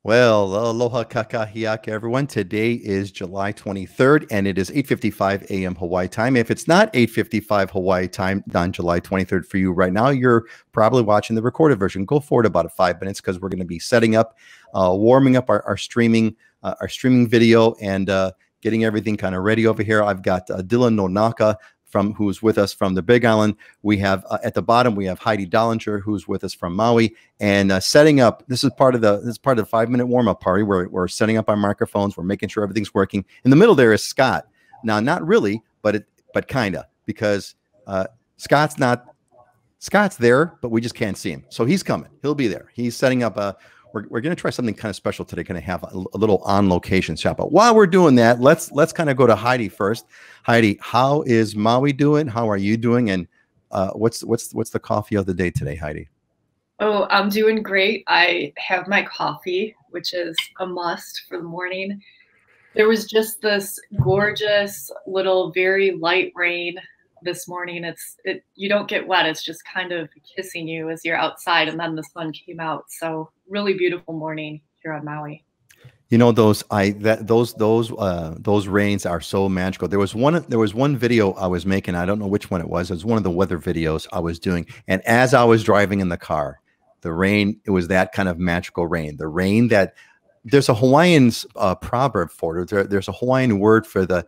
Well, aloha kakahiaka, everyone. Today is July 23rd, and it is 8:55 a.m. Hawaii time. If it's not 8:55 Hawaii time on July 23rd for you right now, you're probably watching the recorded version. Go forward about 5 minutes because we're going to be setting up, warming up our streaming video and getting everything kind of ready over here. I've got Dylan Nonaka who's with us from the Big Island. We have at the bottom we have Heidi Dollinger, who's with us from Maui, and setting up. This is part of the 5-minute warm-up party where we're setting up our microphones. We're making sure everything's working. In the middle there is Scott. Now, not really, but kinda, because Scott's there, but we just can't see him. So he's coming. He'll be there. He's setting up a. We're going to try something kind of special today. Going to have a little on-location shop. But while we're doing that, let's kind of go to Heidi first. Heidi, how is Maui doing? How are you doing? And what's the coffee of the day today, Heidi? Oh, I'm doing great. I have my coffee, which is a must for the morning. There was just this gorgeous little, very light rain this morning. You don't get wet. It's just kind of kissing you as you're outside, and then the sun came out. So really beautiful morning here on Maui. You know, those rains are so magical. There was one video I was making. I don't know which one it was. It was one of the weather videos I was doing. And as I was driving in the car, the rain, it was that kind of magical rain. The rain that there's a Hawaiian proverb for it. There's a Hawaiian word for the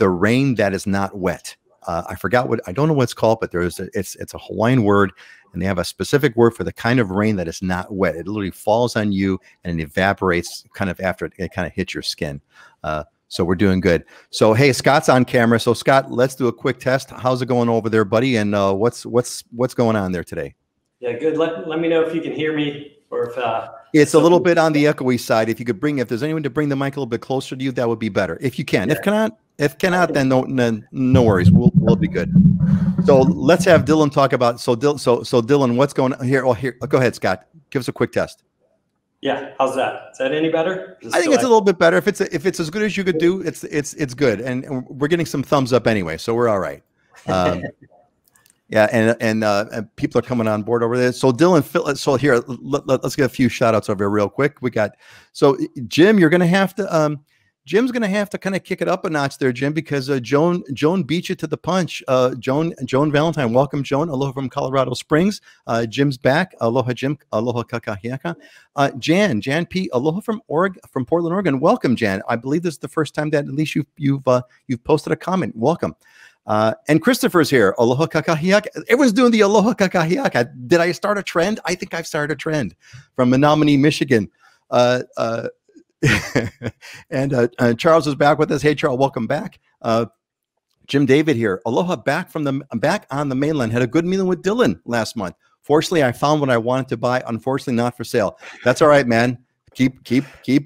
rain that is not wet. I forgot I don't know what it's called, but it's a Hawaiian word, and they have a specific word for the kind of rain that is not wet. It literally falls on you and it evaporates kind of after it kind of hits your skin. So we're doing good. So, hey, Scott's on camera. So Scott, let's do a quick test. How's it going over there, buddy? And what's going on there today? Yeah, good. Let me know if you can hear me or if it's a little bit on the echoey side. If there's anyone to bring the mic a little bit closer to you, that would be better. If you can. Yeah. If cannot, then no worries. We'll be good. So let's have Dylan talk about. So Dylan, what's going on here? Oh, here. Go ahead, Scott. Give us a quick test. Yeah, how's that? Is that any better? I think it's a little bit better. If it's as good as you could do, it's good. And we're getting some thumbs up anyway, so we're all right. Yeah, and people are coming on board over there. So Dylan, so here, let's get a few shout outs over here real quick. We got, so Jim, you're going to have to, Jim's going to have to kind of kick it up a notch there, Jim, because Joan beat you to the punch. Joan Valentine, welcome, Joan. Aloha from Colorado Springs. Jim's back. Aloha, Jim. Aloha, kakahiaka. Jan P. Aloha from Portland, Oregon. Welcome, Jan. I believe this is the first time that at least you've posted a comment. Welcome. And Christopher's here. Aloha kakahiaka. Everyone's doing the aloha kakahiaka. Did I start a trend? I think I've started a trend from Menominee, Michigan. And Charles is back with us. Hey, Charles, welcome back. Jim David here. Aloha, back on the mainland. Had a good meeting with Dylan last month. Fortunately, I found what I wanted to buy. Unfortunately, not for sale. That's all right, man. Keep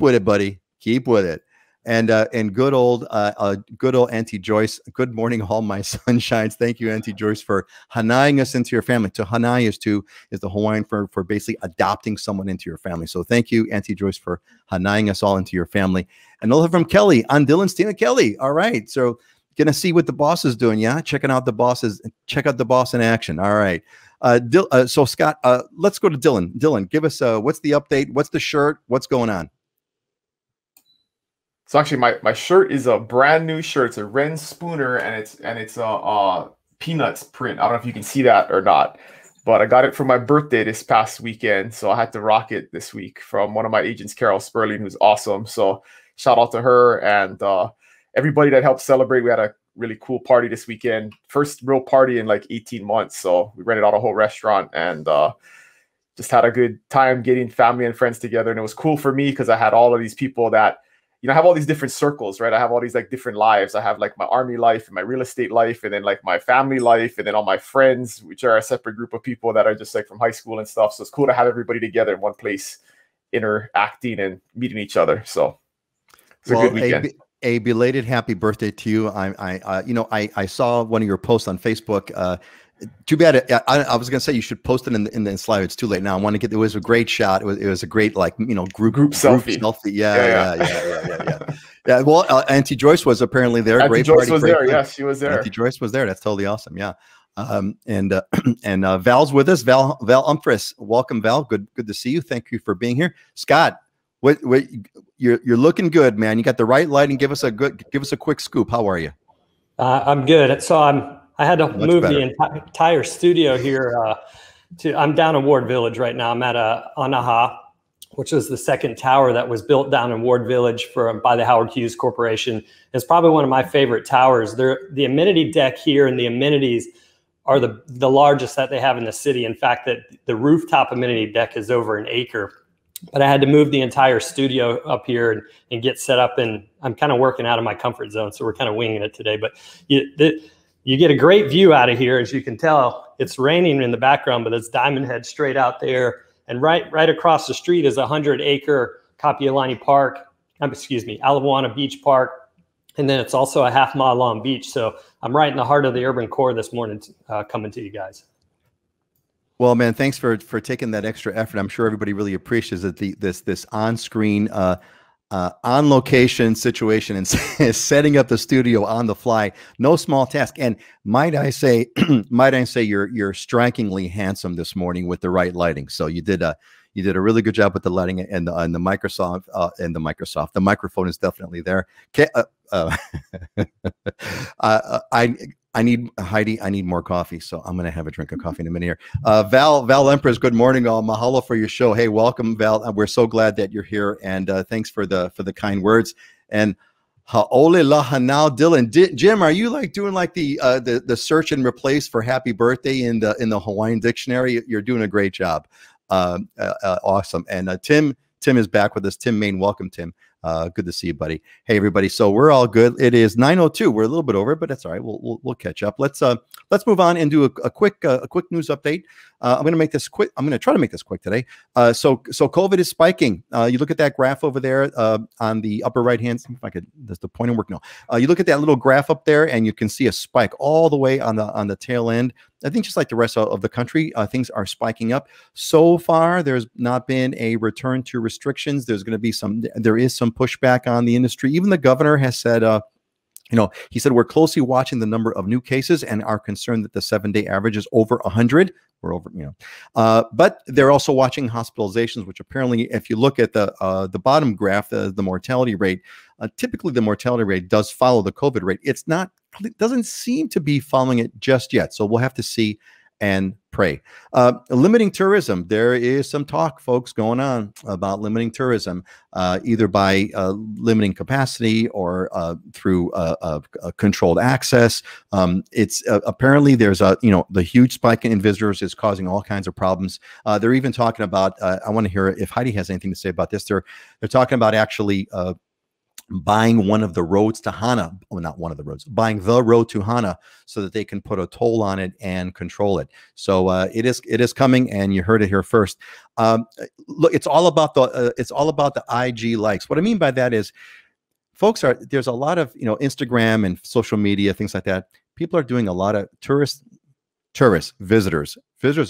with it, buddy. Keep with it. And good old Auntie Joyce. Good morning, all my sunshines. Thank you, Auntie Joyce, for hanaiing us into your family. To hanai is the Hawaiian for basically adopting someone into your family. So thank you, Auntie Joyce, for hanaiing us all into your family. And aloha from Kelly on Dylan's team. Kelly, all right. So gonna see what the boss is doing. Yeah, checking out the bosses. Check out the boss in action. All right. So Scott, let's go to Dylan. Dylan, give us what's the update? What's the shirt? What's going on? So actually, my shirt is a brand new shirt. It's a Ren Spooner, and it's a Peanuts print. I don't know if you can see that or not, but I got it for my birthday this past weekend, so I had to rock it this week from one of my agents, Carol Sperling, who's awesome. So shout out to her and everybody that helped celebrate. We had a really cool party this weekend. First real party in like 18 months. So we rented out a whole restaurant and just had a good time getting family and friends together. And it was cool for me because I had all of these people that, I have all these different circles, right? I have all these like different lives. I have like my army life and my real estate life, and then like my family life, and then all my friends, which are a separate group of people that are just like from high school and stuff. So it's cool to have everybody together in one place, interacting and meeting each other. So it's a good weekend. A belated happy birthday to you. I saw one of your posts on Facebook. Too bad. I was gonna say you should post it in the slide. It's too late now. I want to get. It was a great shot. It was a great group selfie. Yeah. Well, Auntie Joyce was apparently there. Auntie Joyce was there. Yes, she was there. Auntie Joyce was there. That's totally awesome. Yeah. And Val's with us. Val Umphris. Welcome, Val. Good to see you. Thank you for being here. Scott, What you're looking good, man. You got the right lighting. Give us a quick scoop. How are you? I'm good. So I had to move better. the entire studio here I'm down in Ward Village right now. I'm at Anaha, which is the second tower that was built down in Ward Village by the Howard Hughes Corporation. It's probably one of my favorite towers. The amenity deck here and the amenities are the largest that they have in the city. In fact, that the rooftop amenity deck is over an acre. But I had to move the entire studio up here and get set up, and I'm kind of working out of my comfort zone, so we're kind of winging it today. But you get a great view out of here. As you can tell, it's raining in the background, but it's Diamond Head straight out there. And right across the street is a 100-acre Kapiolani Park, Ala Moana Beach Park. And then it's also a half-mile long beach. So I'm right in the heart of the urban core this morning coming to you guys. Well, man, thanks for taking that extra effort. I'm sure everybody really appreciates that this on-screen, on-location situation and setting up the studio on the fly. No small task. And might I say, you're strikingly handsome this morning with the right lighting. So you did a really good job with the lighting and the Microsoft The microphone is definitely there. I need Heidi. I need more coffee, so I'm gonna have a drink of coffee in a minute here. Val Empress, good morning, all. Mahalo for your show. Hey, welcome, Val. We're so glad that you're here, and thanks for the kind words. And ha'ole laha now, Dylan. Jim, are you like doing like the search and replace for happy birthday in the Hawaiian dictionary? You're doing a great job. Awesome. And Tim is back with us. Tim Main, welcome, Tim. Good to see you, buddy. Hey, everybody. So we're all good. It is 9:02. We're a little bit over, but that's all right. We'll catch up. Let's move on and do a quick news update. I'm going to make this quick. I'm going to try to make this quick today. So COVID is spiking. You look at that graph over there on the upper right hand. If I could, does the pointer work? No. You look at that little graph up there, and you can see a spike all the way on the tail end. I think just like the rest of the country, things are spiking up. So far, there's not been a return to restrictions. There is some pushback on the industry. Even the governor has said, he said, we're closely watching the number of new cases and are concerned that the 7-day average is over 100. We're over, but they're also watching hospitalizations, which apparently, if you look at the bottom graph, the mortality rate, typically the mortality rate does follow the COVID rate. It doesn't seem to be following it just yet. So we'll have to see and pray. Limiting tourism. There is some talk, folks, going on about limiting tourism, either by limiting capacity or through controlled access. It's apparently there's the huge spike in visitors is causing all kinds of problems. They're even talking about, I want to hear if Heidi has anything to say about this. They're talking about actually buying one of the roads to Hana, well, not one of the roads, buying the road to Hana so that they can put a toll on it and control it. So it is coming, and you heard it here first. Look, it's all about the IG likes. What I mean by that is, there's a lot of Instagram and social media, things like that. People are doing a lot of visitors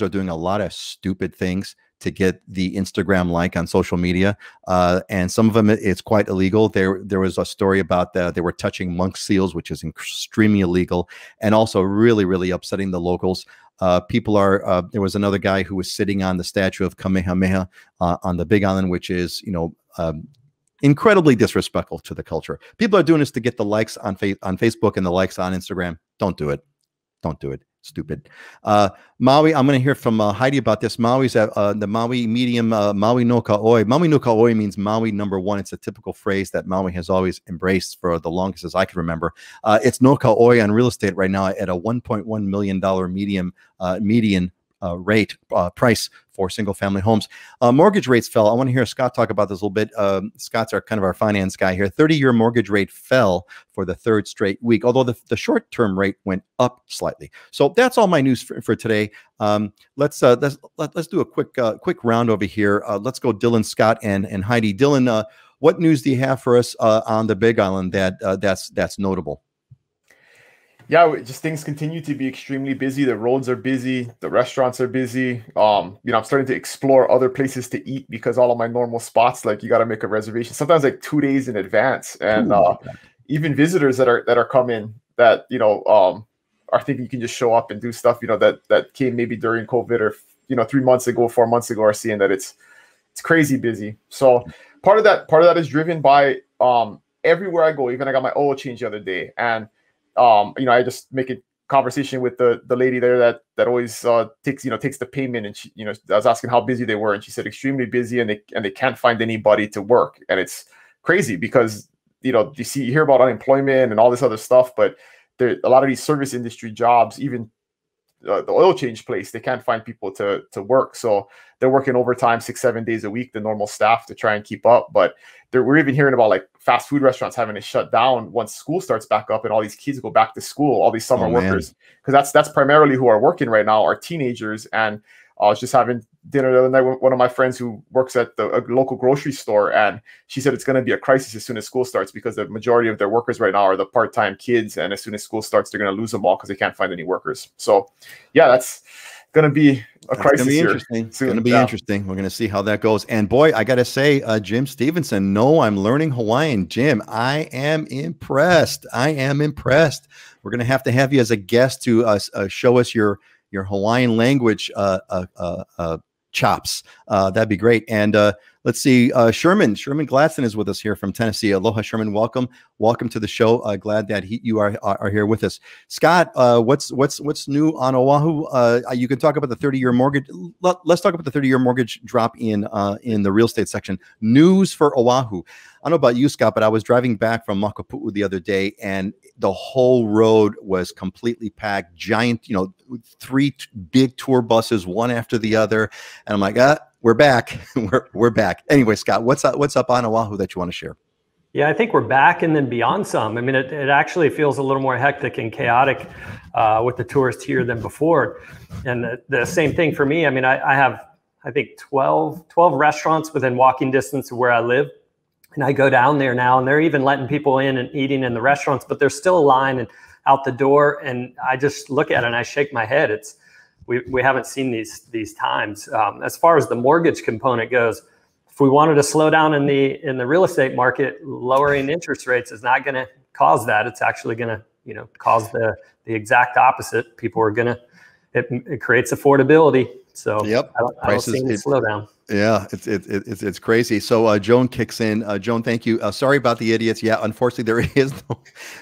are doing a lot of stupid things to get the Instagram like on social media. And some of them, it's quite illegal. There was a story about they were touching monk seals, which is extremely illegal, and also really, really upsetting the locals. There was another guy who was sitting on the statue of Kamehameha on the Big Island, which is, incredibly disrespectful to the culture. People are doing this to get the likes on Facebook and the likes on Instagram. Don't do it. Don't do it. Stupid. Maui, I'm going to hear from Heidi about this. Maui's at the Maui medium, Maui no Kaoi. Maui no Kaoi means Maui number 1. It's a typical phrase that Maui has always embraced for the longest as I can remember. It's no Kaoi on real estate right now at a $1.1 million median rate price for single family homes. Mortgage rates fell. I want to hear Scott talk about this a little bit. Scott's kind of our finance guy here. 30-year mortgage rate fell for the 3rd straight week, although the short-term rate went up slightly. So that's all my news for today. Let's do a quick round over here. Let's go Dylan, Scott, and Heidi. Dylan, what news do you have for us on the Big Island that's notable? Yeah, just things continue to be extremely busy. The roads are busy. The restaurants are busy. I'm starting to explore other places to eat because all of my normal spots, like you got to make a reservation, sometimes like 2 days in advance. And even visitors that are coming that, are thinking you can just show up and do stuff, that came maybe during COVID or, 3 months ago, 4 months ago, are seeing that it's crazy busy. So part of that is driven by everywhere I go. Even I got my oil change the other day, and I just make a conversation with the lady there that always takes the payment, and she, I was asking how busy they were, and she said extremely busy, and they can't find anybody to work, and it's crazy because you hear about unemployment and all this other stuff, but there a lot of these service industry jobs, even the oil change place, they can't find people to work, so they're working overtime 6-7 days a week, the normal staff, to try and keep up. But we're even hearing about like fast food restaurants having to shut down once school starts back up and all these kids go back to school, all these summer workers, because that's primarily who are working right now, are teenagers. And I was just having dinner the other night with one of my friends who works at a local grocery store, and she said it's going to be a crisis as soon as school starts, because the majority of their workers right now are the part-time kids, and as soon as school starts, they're going to lose them all because they can't find any workers. So yeah, that's going to be a crisis here. It's going to be interesting. We're going to see how that goes. And boy, I got to say, Jim Stevenson, no, I'm learning Hawaiian. Jim, I am impressed. We're going to have you as a guest to show us your Hawaiian language chops. That'd be great. And let's see, Sherman Gladson is with us here from Tennessee. Aloha, Sherman. Welcome to the show. Glad that you are here with us. Scott, what's new on Oahu? You can talk about the 30-year mortgage. Let's talk about the 30-year mortgage drop in the real estate section. News for Oahu. I don't know about you, Scott, but I was driving back from Makapu'u the other day, and the whole road was completely packed. Giant, 3 big tour buses, one after the other. And I'm like, we're back. we're back. Anyway, Scott, what's up on Oahu that you want to share? Yeah, I think we're back and then beyond some. I mean, it actually feels a little more hectic and chaotic with the tourists here than before. And the same thing for me. I mean, I have, I think, 12 restaurants within walking distance of where I live. And I go down there now, and they're even letting people in and eating in the restaurants, but there's still a line and out the door. And I just look at it and I shake my head. We haven't seen these times. As far as the mortgage component goes, if we wanted to slow down in the real estate market, lowering interest rates is not going to cause that. It's actually going to cause the exact opposite. People are going to it creates affordability. So yep, I don't see any slowdown. Yeah, it's crazy. So Joan kicks in. Joan, thank you. Sorry about the idiots. Yeah, unfortunately,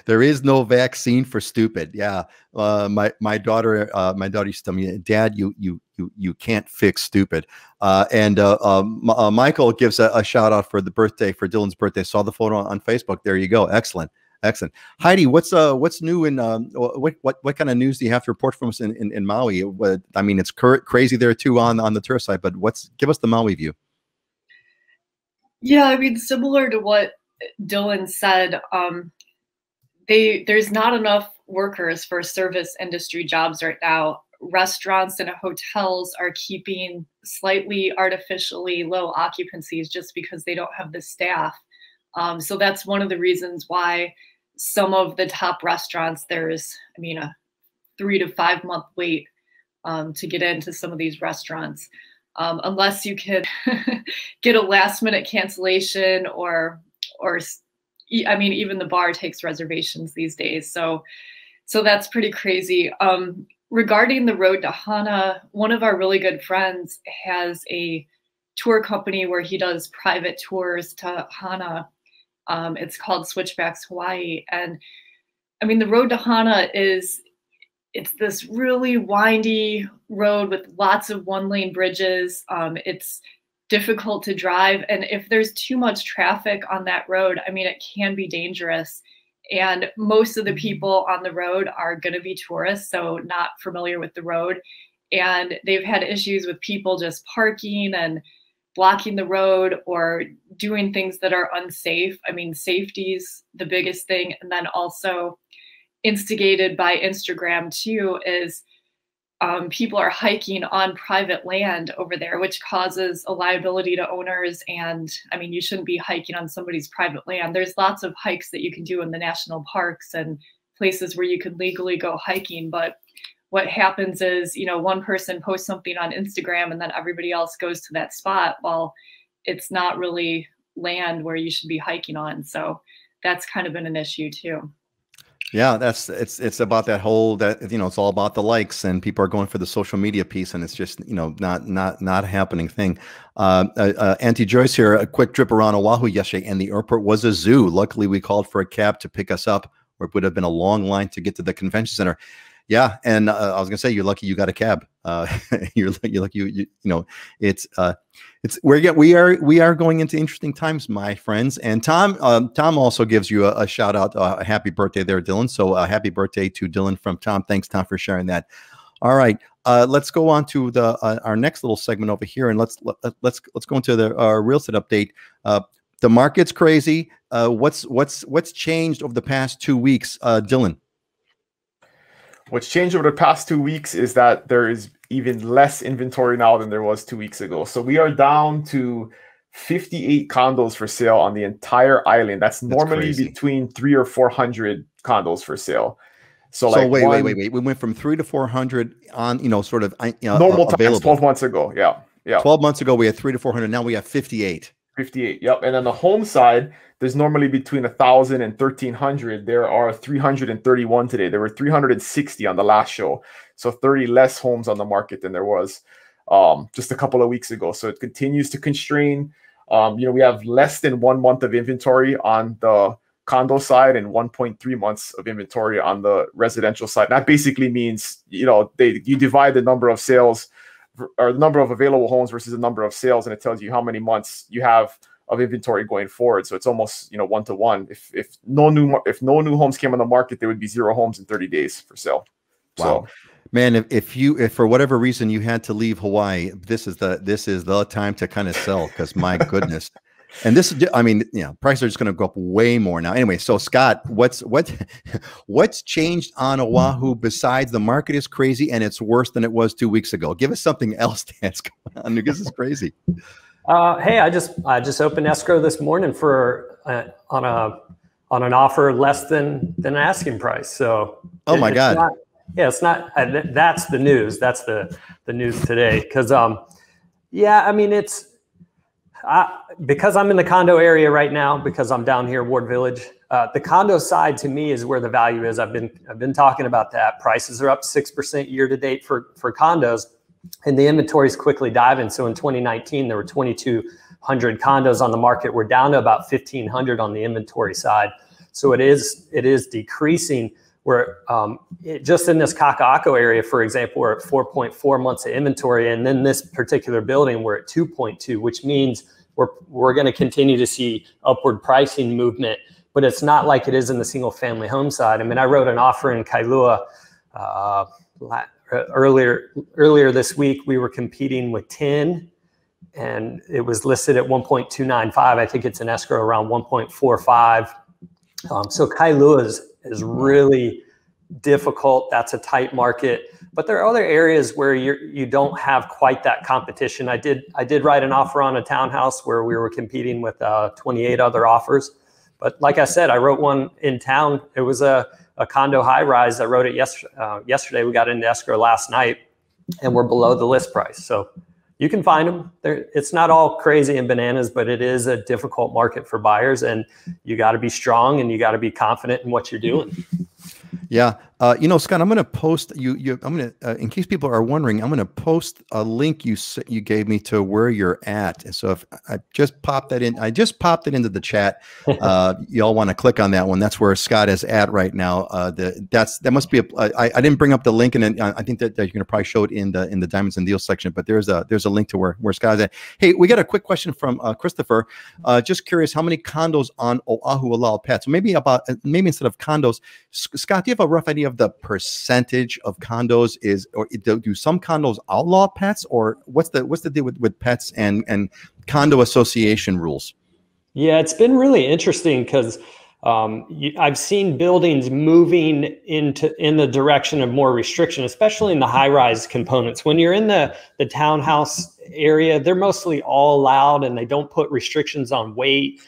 there is no vaccine for stupid. Yeah, my daughter used to tell me, Dad, you can't fix stupid. And Michael gives a shout out for Dylan's birthday. Saw the photo on Facebook. There you go. Excellent. Heidi, what's new in what kind of news do you have to report from us in Maui? I mean, it's crazy there too on the tourist side, but give us the Maui view. Yeah, I mean, similar to what Dylan said, there's not enough workers for service industry jobs right now. Restaurants and hotels are keeping slightly artificially low occupancies just because they don't have the staff. So that's one of the reasons why some of the top restaurants, there's, a 3 to 5 month wait to get into some of these restaurants, unless you could get a last minute cancellation or even the bar takes reservations these days. So that's pretty crazy. Regarding the road to Hana, one of our really good friends has a tour company where he does private tours to Hana. It's called Switchbacks Hawaii. And I mean, the road to Hana it's this really windy road with lots of 1-lane bridges. It's difficult to drive. And if there's too much traffic on that road, it can be dangerous. And most of the people on the road are going to be tourists, so not familiar with the road. And they've had issues with people just parking and blocking the road or doing things that are unsafe. Safety's the biggest thing. And then also instigated by Instagram too is people are hiking on private land over there, which causes a liability to owners. And you shouldn't be hiking on somebody's private land. There's lots of hikes that you can do in the national parks and places where you can legally go hiking. But what happens is, one person posts something on Instagram and then everybody else goes to that spot. Well, it's not really land where you should be hiking on. So that's kind of been an issue too. Yeah, it's about that whole it's all about the likes, and people are going for the social media piece, and it's just not a happening thing. Auntie Joyce here, a quick trip around Oahu yesterday, and the airport was a zoo. Luckily, we called for a cab to pick us up, or it would have been a long line to get to the convention center. Yeah, and I was gonna say you're lucky you got a cab. You're lucky we are going into interesting times, my friends. And Tom also gives you a shout out, a happy birthday there, Dylan. So happy birthday to Dylan from Tom. Thanks, Tom, for sharing that. All right, let's go on to the our next little segment over here, and let's go into the real estate update. The market's crazy. What's changed over the past 2 weeks, Dylan? What's changed over the past 2 weeks is that there is even less inventory now than there was 2 weeks ago. So we are down to 58 condos for sale on the entire island. That's normally crazy. Between 300 or 400 condos for sale. So like wait. We went from 300 to 400 on sort of normal times 12 months ago. Yeah. 12 months ago we had 300 to 400. Now we have 58. 58. Yep. And on the home side, there's normally between 1,000 and 1,300. There are 331 today. There were 360 on the last show. So 30 less homes on the market than there was just a couple of weeks ago. So it continues to constrain. We have less than 1 month of inventory on the condo side and 1.3 months of inventory on the residential side. That basically means, you divide the number of sales or the number of available homes versus the number of sales, and it tells you how many months you have of inventory going forward. So it's almost 1-to-1. If no new homes came on the market, there would be 0 homes in 30 days for sale. Wow. So, man, if for whatever reason you had to leave Hawaii, this is the time to kind of sell, because my goodness. And this, prices are just going to go up way more now. Anyway, so Scott, what's changed on Oahu besides the market is crazy and it's worse than it was 2 weeks ago? Give us something else that's going on. This is crazy. Hey, I just opened escrow this morning for on an offer less than an asking price. So oh my God. It's not. That's the news. That's the news today. Because it's. Because I'm in the condo area right now, because I'm down here, Ward Village, the condo side to me is where the value is. I've been talking about that. Prices are up 6% year to date for condos, and the inventory is quickly diving. So in 2019, there were 2,200 condos on the market. We're down to about 1,500 on the inventory side. So it is decreasing. We're just in this Kakaako area, for example, we're at 4.4 months of inventory, and then this particular building we're at 2.2, which means we're going to continue to see upward pricing movement, but it's not like it is in the single family home side. I mean, I wrote an offer in Kailua earlier this week. We were competing with 10, and it was listed at 1.295. I think it's an escrow around 1.45. So Kailua is really difficult. That's a tight market, but there are other areas where you don't have quite that competition. I did write an offer on a townhouse where we were competing with 28 other offers. But like I said, I wrote one in town. It was a condo high rise. I wrote it yesterday. We got into escrow last night, and we're below the list price. So you can find them. It's not all crazy and bananas, but it is a difficult market for buyers, and you got to be strong and you got to be confident in what you're doing. Yeah. Scott, I'm going to post I'm going to, in case people are wondering, I'm going to post a link you gave me to where you're at. And so if I just popped that in, I just popped it into the chat. Y'all want to click on that one. That's where Scott is at right now. That must be I didn't bring up the link, and I think that you're going to probably show it in the Diamonds and Deals section, but there's a link to where Scott is at. Hey, we got a quick question from Christopher. Just curious, how many condos on Oahu allow pets? So maybe instead of condos, Scott, do you have a rough idea of the percentage of condos or do some condos outlaw pets, or what's the deal with pets and condo association rules? Yeah, it's been really interesting because I've seen buildings moving in the direction of more restriction, especially in the high-rise components. When you're in the townhouse area, they're mostly all allowed, and they don't put restrictions on weight.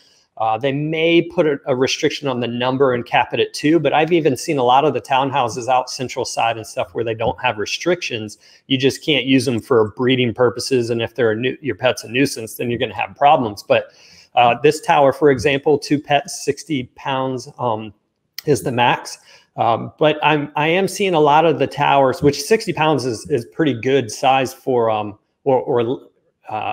They may put a restriction on the number and cap it at 2, but I've even seen a lot of the townhouses out Central Side and stuff where they don't have restrictions. You just can't use them for breeding purposes, and if your pet's a nuisance, then you're going to have problems. But this tower, for example, 2 pets, 60 pounds is the max. But I am seeing a lot of the towers, which 60 pounds is pretty good size for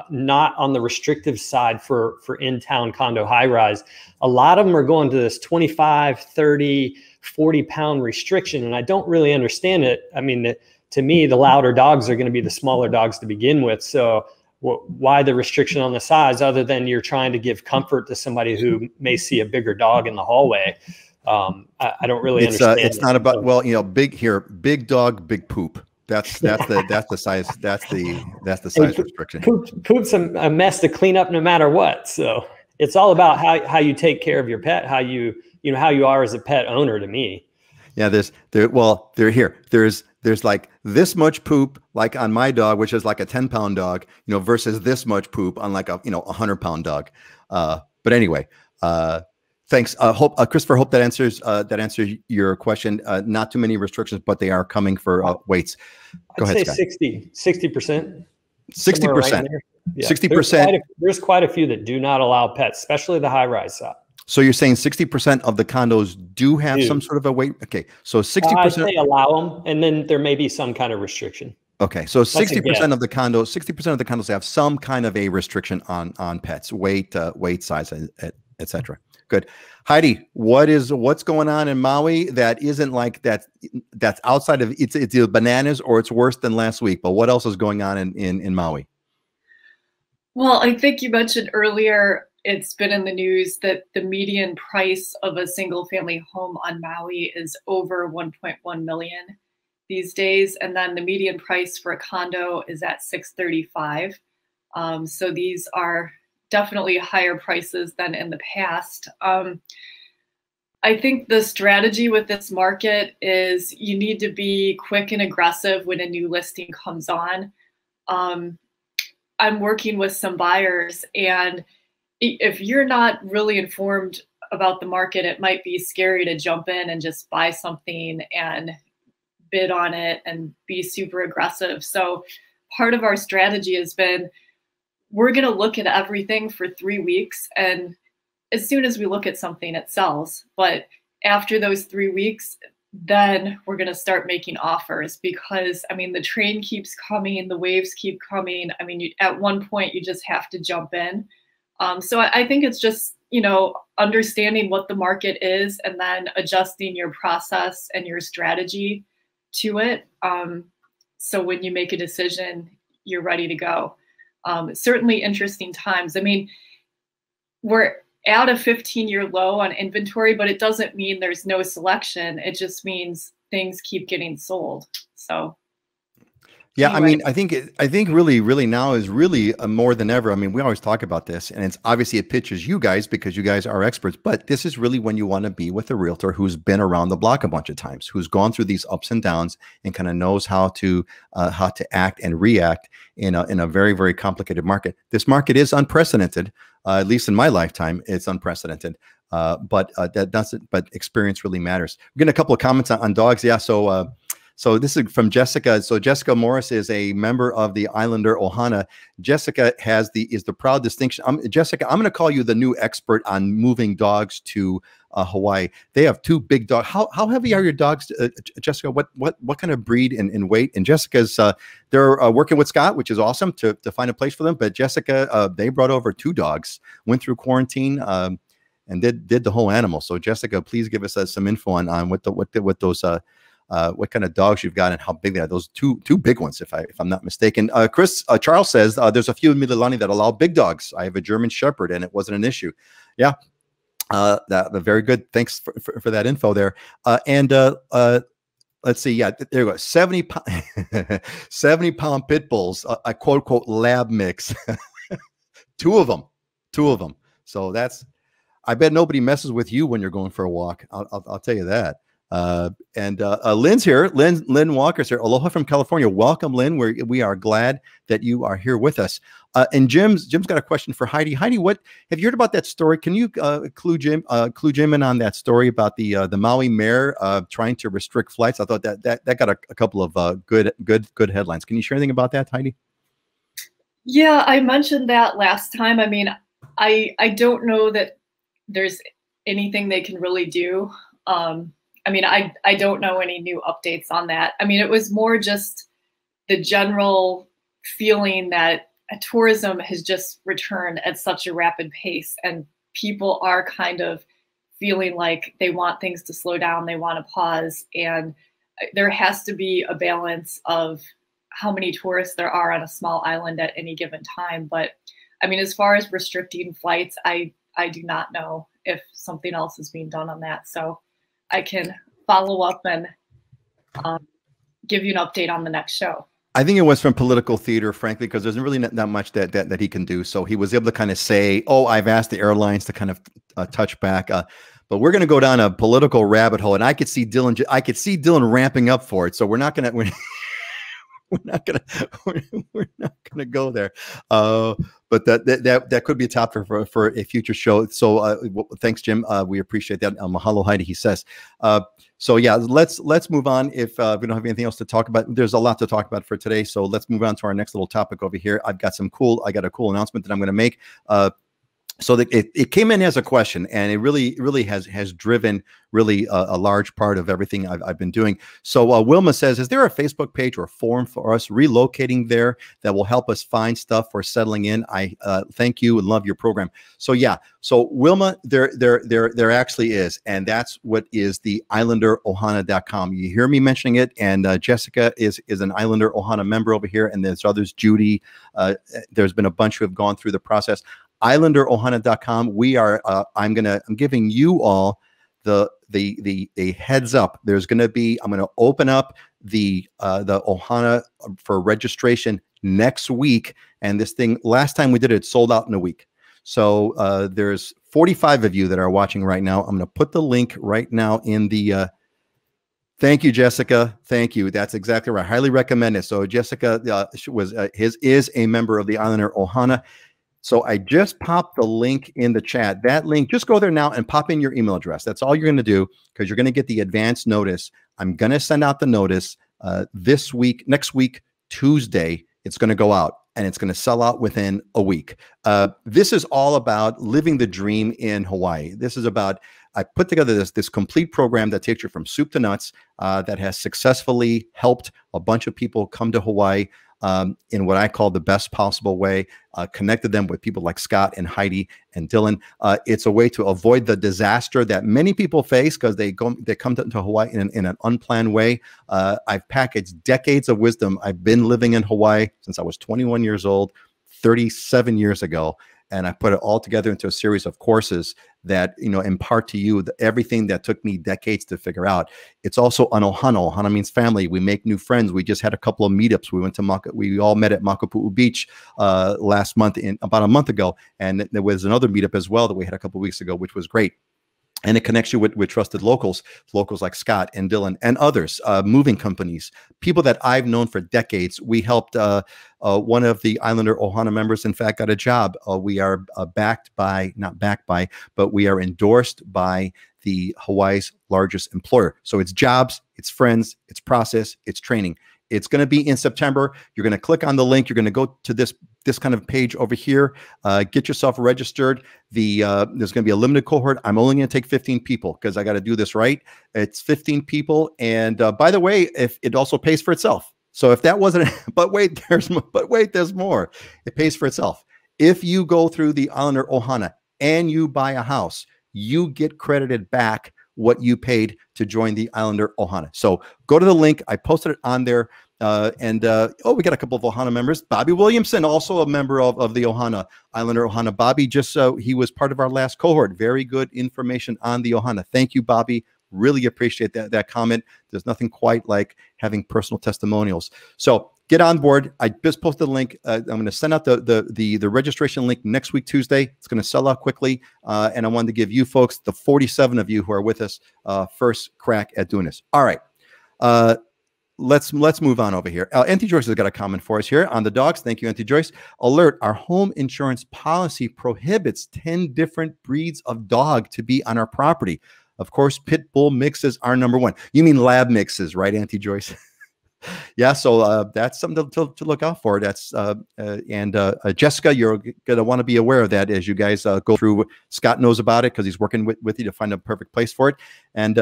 not on the restrictive side for in-town condo high rise. A lot of them are going to this 25, 30, 40 pound restriction. And I don't really understand it. I mean, to me, the louder dogs are going to be the smaller dogs to begin with. So why the restriction on the size, other than you're trying to give comfort to somebody who may see a bigger dog in the hallway? I don't really understand. It's not about, well, you know, big dog, big poop. That's the size. That's the size restriction. Poop's a mess to clean up no matter what. So it's all about how you take care of your pet, how you are as a pet owner, to me. Yeah, there's like this much poop, like on my dog, which is like a 10-pound dog, you know, versus this much poop on like a 100-pound dog. But anyway, thanks. Christopher, hope that answers your question. Not too many restrictions, but they are coming for weights. Go ahead, Scott. 60%. 60%. Yeah. 60%. There's quite a few that do not allow pets, especially the high-rise side. So you're saying 60% of the condos do have some sort of a weight? Okay, so 60%. They allow them, and then there may be some kind of restriction. Okay, so 60% of the condos have some kind of a restriction on pets, weight, size, etc. Good. Heidi, what's going on in Maui that isn't like that's outside of it's either bananas or it's worse than last week? But what else is going on in Maui? Well, I think you mentioned earlier, it's been in the news that the median price of a single family home on Maui is over 1.1 million these days. And then the median price for a condo is at 635. So these are definitely higher prices than in the past. I think the strategy with this market is you need to be quick and aggressive when a new listing comes on. I'm working with some buyers, and if you're not really informed about the market, it might be scary to jump in and just buy something and bid on it and be super aggressive. So part of our strategy has been, we're going to look at everything for 3 weeks. And as soon as we look at something, it sells. But after those 3 weeks, then we're going to start making offers, because I mean, the train keeps coming, the waves keep coming. I mean, at one point you just have to jump in. So I think it's just, understanding what the market is and then adjusting your process and your strategy to it. So when you make a decision, you're ready to go. Certainly interesting times. I mean, we're at a 15-year low on inventory, but it doesn't mean there's no selection. It just means things keep getting sold. So yeah, anyway. I mean, I think really now is really more than ever. I mean, we always talk about this, and it's obviously it pitches you guys because you guys are experts, but this is really when you want to be with a realtor who's been around the block a bunch of times, who's gone through these ups and downs and kind of knows how to act and react in a very, very complicated market. This market is unprecedented, at least in my lifetime. It's unprecedented. But experience really matters. We're getting a couple of comments on dogs. Yeah. So this is from Jessica. So Jessica Morris is a member of the Islander Ohana. Jessica is the proud distinction. Jessica, I'm going to call you the new expert on moving dogs to Hawaii. They have 2 big dogs. How heavy are your dogs, Jessica? What kind of breed and weight? And Jessica's they're working with Scott, which is awesome to find a place for them. But Jessica, they brought over 2 dogs, went through quarantine, and did the whole animal. So Jessica, please give us some info on what those what kind of dogs you've got and how big they are. Those two big ones, if I'm not mistaken. Charles says there's a few in Mililani that allow big dogs. I have a German Shepherd and it wasn't an issue. Yeah, very good. Thanks for that info there. Let's see. Yeah, there you go. 70-pound pit bulls, a quote unquote lab mix. Two of them. So I bet nobody messes with you when you're going for a walk. I'll tell you that. Lynn's here. Lynn Walker's here. Aloha from California. Welcome, Lynn. We are glad that you are here with us. And Jim's got a question for Heidi. Heidi, what have you heard about that story? Can you clue Jim in on that story about the Maui mayor trying to restrict flights? I thought that got a couple of good headlines. Can you share anything about that, Heidi? Yeah, I mentioned that last time. I mean, I don't know that there's anything they can really do. I mean, I don't know any new updates on that. I mean, it was more just the general feeling that tourism has just returned at such a rapid pace, and people are kind of feeling like they want things to slow down, they want to pause, and there has to be a balance of how many tourists there are on a small island at any given time. But I mean, as far as restricting flights, I do not know if something else is being done on that. So I can follow up and give you an update on the next show. I think it was from political theater, frankly, because there's really not much that he can do. So he was able to kind of say, oh, I've asked the airlines to kind of touch back. But we're going to go down a political rabbit hole, and I could see Dylan ramping up for it. So we're not going to we're not gonna go there. But that could be a topic for a future show. So thanks, Jim. We appreciate that. Mahalo, Heidi, he says. So yeah, let's move on. If we don't have anything else to talk about, there's a lot to talk about for today. So let's move on to our next little topic over here. I got a cool announcement that I'm going to make. So it came in as a question, and it really has driven really a large part of everything I've been doing. So Wilma says, is there a Facebook page or forum for us relocating there that will help us find stuff for settling in? I thank you and love your program. So yeah, so Wilma, there actually is, and that's what is the islanderohana.com. You hear me mentioning it, and Jessica is an Islander Ohana member over here, and there's others, Judy. There's been a bunch who have gone through the process. islanderohana.com. We are I'm giving you all the heads up. There's going to be, I'm going to open up the Ohana for registration next week, and this thing, last time we did it sold out in a week. So there's 45 of you that are watching right now. I'm going to put the link right now in the thank you, Jessica. Thank you. That's exactly right. Highly recommend it. So Jessica is a member of the Islander Ohana. So I just popped the link in the chat. That link, just go there now and pop in your email address. That's all you're going to do, because you're going to get the advance notice. I'm going to send out the notice this week, next week, Tuesday. It's going to go out, and it's going to sell out within a week. This is all about living the dream in Hawaii. This is about, I put together this complete program that takes you from soup to nuts, that has successfully helped a bunch of people come to Hawaii in what I call the best possible way, connected them with people like Scott and Heidi and Dylan. It's a way to avoid the disaster that many people face because they come to Hawaii in an unplanned way. I've packaged decades of wisdom. I've been living in Hawaii since I was 21 years old, 37 years ago. And I put it all together into a series of courses that, impart to you everything that took me decades to figure out. It's also an Ohana. Ohana means family. We make new friends. We just had a couple of meetups. We all met at Makapu'u Beach last month, about a month ago. And there was another meetup as well that we had a couple of weeks ago, which was great. And it connects you with trusted locals like Scott and Dylan and others, moving companies, people that I've known for decades. We helped one of the Islander Ohana members, in fact, got a job. We are not backed by, but we are endorsed by the Hawaii's largest employer. So it's jobs, it's friends, it's process, it's training. It's going to be in September. You're going to click on the link. You're going to go to this kind of page over here. Get yourself registered. There's going to be a limited cohort. I'm only going to take 15 people because I got to do this right. It's 15 people. And by the way, if it also pays for itself. So if that wasn't, but wait, there's more. It pays for itself. If you go through the Islander Ohana and you buy a house, you get credited back what you paid to join the Islander Ohana. So go to the link. I posted it on there. We got a couple of Ohana members. Bobby Williamson, also a member of the Ohana, Islander Ohana. Bobby, he was part of our last cohort. Very good information on the Ohana. Thank you, Bobby. Really appreciate that comment. There's nothing quite like having personal testimonials. So get on board. I just posted the link. I'm going to send out the registration link next week, Tuesday. It's going to sell out quickly. And I wanted to give you folks, the 47 of you who are with us, first crack at doing this. All right. Let's move on over here. Auntie Joyce has got a comment for us here on the dogs. Thank you, Auntie Joyce. Alert, our home insurance policy prohibits 10 different breeds of dog to be on our property. Of course, pit bull mixes are number one. You mean lab mixes, right, Auntie Joyce? Yeah, so that's something to look out for. That's Jessica, you're going to want to be aware of that as you guys go through. Scott knows about it because he's working with you to find a perfect place for it. And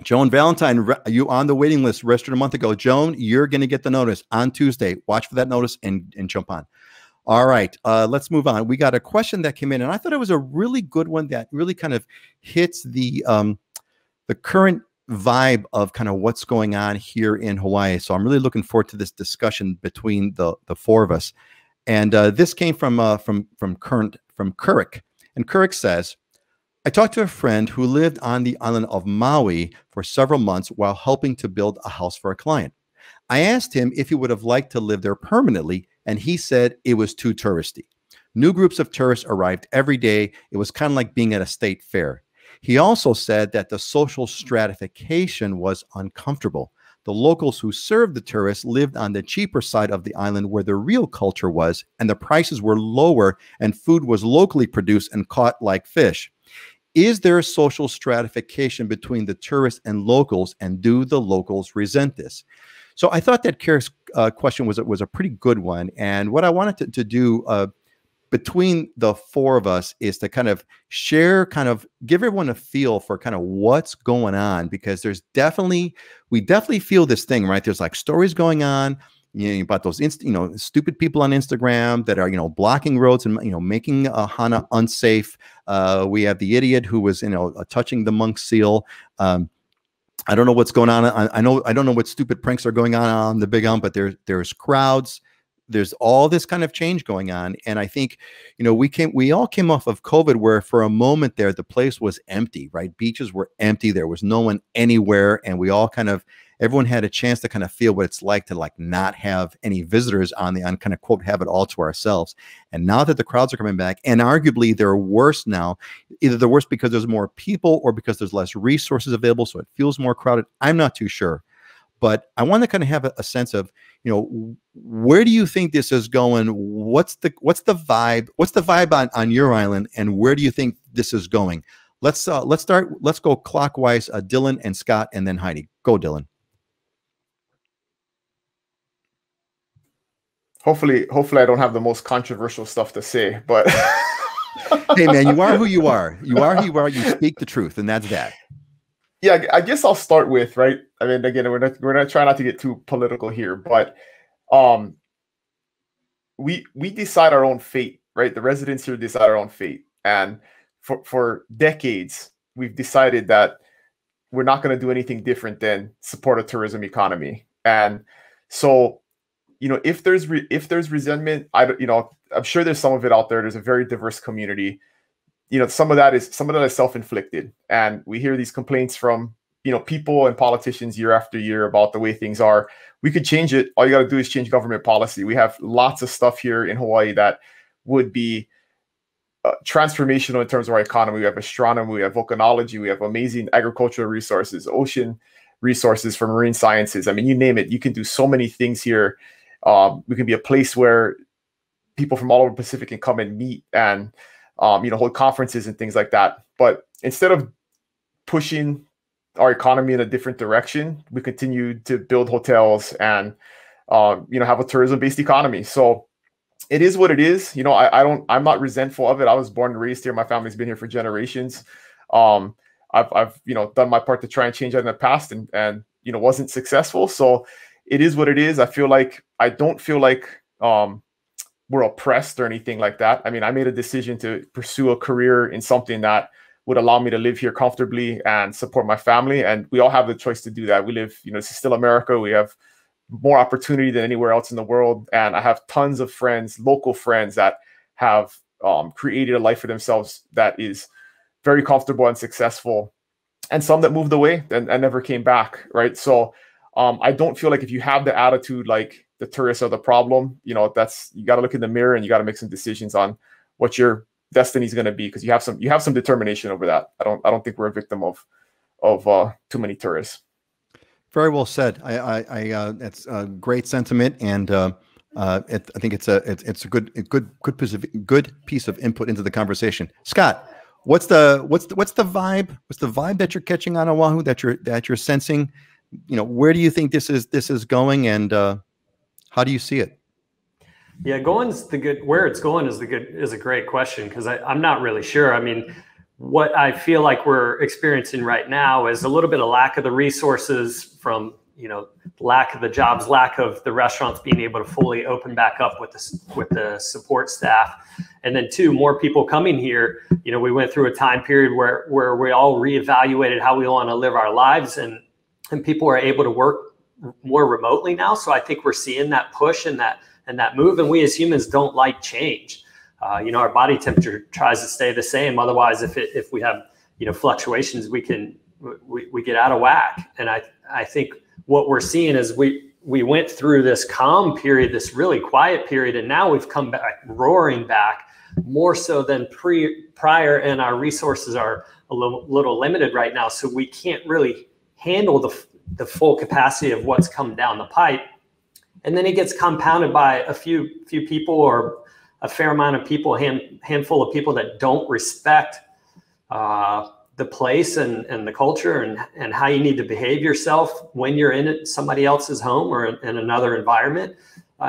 Joan Valentine, you on the waiting list, registered a month ago. Joan, you're going to get the notice on Tuesday. Watch for that notice and jump on. All right, let's move on. We got a question that came in, and I thought it was a really good one that really kind of hits the current vibe of kind of what's going on here in Hawaii. So I'm really looking forward to this discussion between the four of us. And this came from Kurik, and Kurik says, I talked to a friend who lived on the island of Maui for several months while helping to build a house for a client. I asked him if he would have liked to live there permanently, and he said it was too touristy. New groups of tourists arrived every day. It was kind of like being at a state fair. He also said that the social stratification was uncomfortable. The locals who served the tourists lived on the cheaper side of the island where the real culture was, and the prices were lower and food was locally produced and caught like fish. Is there a social stratification between the tourists and locals, and do the locals resent this? So I thought that Karen's question was a pretty good one. And what I wanted to do between the four of us is to kind of share, kind of give everyone a feel for kind of what's going on, because we definitely feel this thing, right? There's like stories going on, about those, stupid people on Instagram that are, blocking roads and, making Hana unsafe. We have the idiot who was, touching the monk seal. I don't know what's going on. I don't know what stupid pranks are going on the Big Island, but there's crowds. There's all this kind of change going on. And I think, we all came off of COVID where for a moment there, the place was empty, right? Beaches were empty. There was no one anywhere. And we all everyone had a chance to kind of feel what it's like to not have any visitors on kind of quote, have it all to ourselves. And now that the crowds are coming back, and arguably they're worse now, either they're worse because there's more people or because there's less resources available. So it feels more crowded. I'm not too sure. But I want to kind of have a sense of, where do you think this is going? What's the vibe? What's the vibe on your island, and where do you think this is going? Let's start. Let's go clockwise. Dylan and Scott, and then Heidi. Go, Dylan. Hopefully I don't have the most controversial stuff to say, but hey man, you are who you are. You are who you are. You speak the truth, and that's that. Yeah, I guess I'll start with, right. I mean, again, we're not trying not to get too political here, but we decide our own fate, right? The residents here decide our own fate, and for decades we've decided that we're not going to do anything different than support a tourism economy. And so, if there's resentment, I'm sure there's some of it out there. There's a very diverse community. Some of that is self-inflicted, and we hear these complaints from people and politicians year after year about the way things are. We could change it. All you got to do is change government policy. We have lots of stuff here in Hawaii that would be transformational in terms of our economy. We have astronomy, we have volcanology, we have amazing agricultural resources, ocean resources for marine sciences. I mean, you name it. You can do so many things here. We can be a place where people from all over the Pacific can come and meet and hold conferences and things like that. But instead of pushing our economy in a different direction, we continue to build hotels and have a tourism-based economy. So it is what it is. I'm not resentful of it. I was born and raised here. My family's been here for generations. I've done my part to try and change that in the past, and wasn't successful. So it is what it is. I don't feel like we're oppressed or anything like that. I mean, I made a decision to pursue a career in something that would allow me to live here comfortably and support my family. And we all have the choice to do that. We live, this is still America. We have more opportunity than anywhere else in the world. And I have tons of friends, local friends, that have created a life for themselves that is very comfortable and successful, and some that moved away and never came back, right? So I don't feel like if you have the attitude like the tourists are the problem, you got to look in the mirror and you got to make some decisions on what your destiny is going to be, because you have some determination over that. I don't think we're a victim of too many tourists. Very well said. That's a great sentiment, and I think it's a good piece of input into the conversation. Scott, what's the vibe? What's the vibe that you're catching on Oahu, that you're sensing? Where do you think this is going, and how do you see it? Yeah, where it's going is a great question, because I'm not really sure. I mean, what I feel like we're experiencing right now is a little bit of lack of the resources from, you know, lack of the jobs, lack of the restaurants being able to fully open back up with the support staff. And then two, more people coming here. You know, we went through a time period where we all reevaluated how we want to live our lives, and people are able to work more remotely now. So I think we're seeing that push and that move. And we as humans don't like change. You know, our body temperature tries to stay the same. Otherwise, if we have, you know, fluctuations, we get out of whack. And I think what we're seeing is we went through this calm period, this really quiet period, and now we've come back roaring back more so than prior, and our resources are a little limited right now. So we can't really handle the full capacity of what's come down the pipe. And then it gets compounded by a few people, or a fair amount of people, handful of people that don't respect the place and the culture and how you need to behave yourself when you're in somebody else's home or in another environment.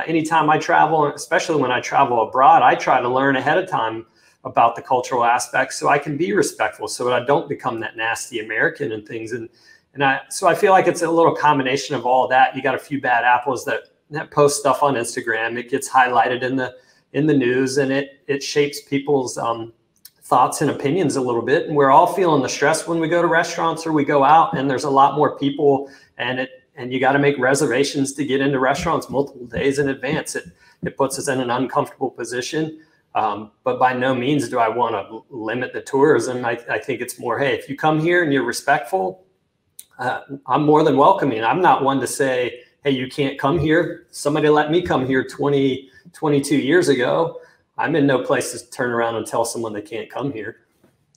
Anytime I travel, especially when I travel abroad, I try to learn ahead of time about the cultural aspects so I can be respectful, so that I don't become that nasty American and things. So I feel like it's a little combination of all that. You got a few bad apples that post stuff on Instagram. It gets highlighted in the news, and it shapes people's thoughts and opinions a little bit. And we're all feeling the stress when we go to restaurants or we go out, and there's a lot more people, and you got to make reservations to get into restaurants multiple days in advance. It puts us in an uncomfortable position. But by no means do I want to limit the tourism. I think it's more, hey, if you come here and you're respectful, I'm more than welcoming. I'm not one to say, hey, you can't come here. Somebody let me come here 22 years ago. I'm in no place to turn around and tell someone they can't come here.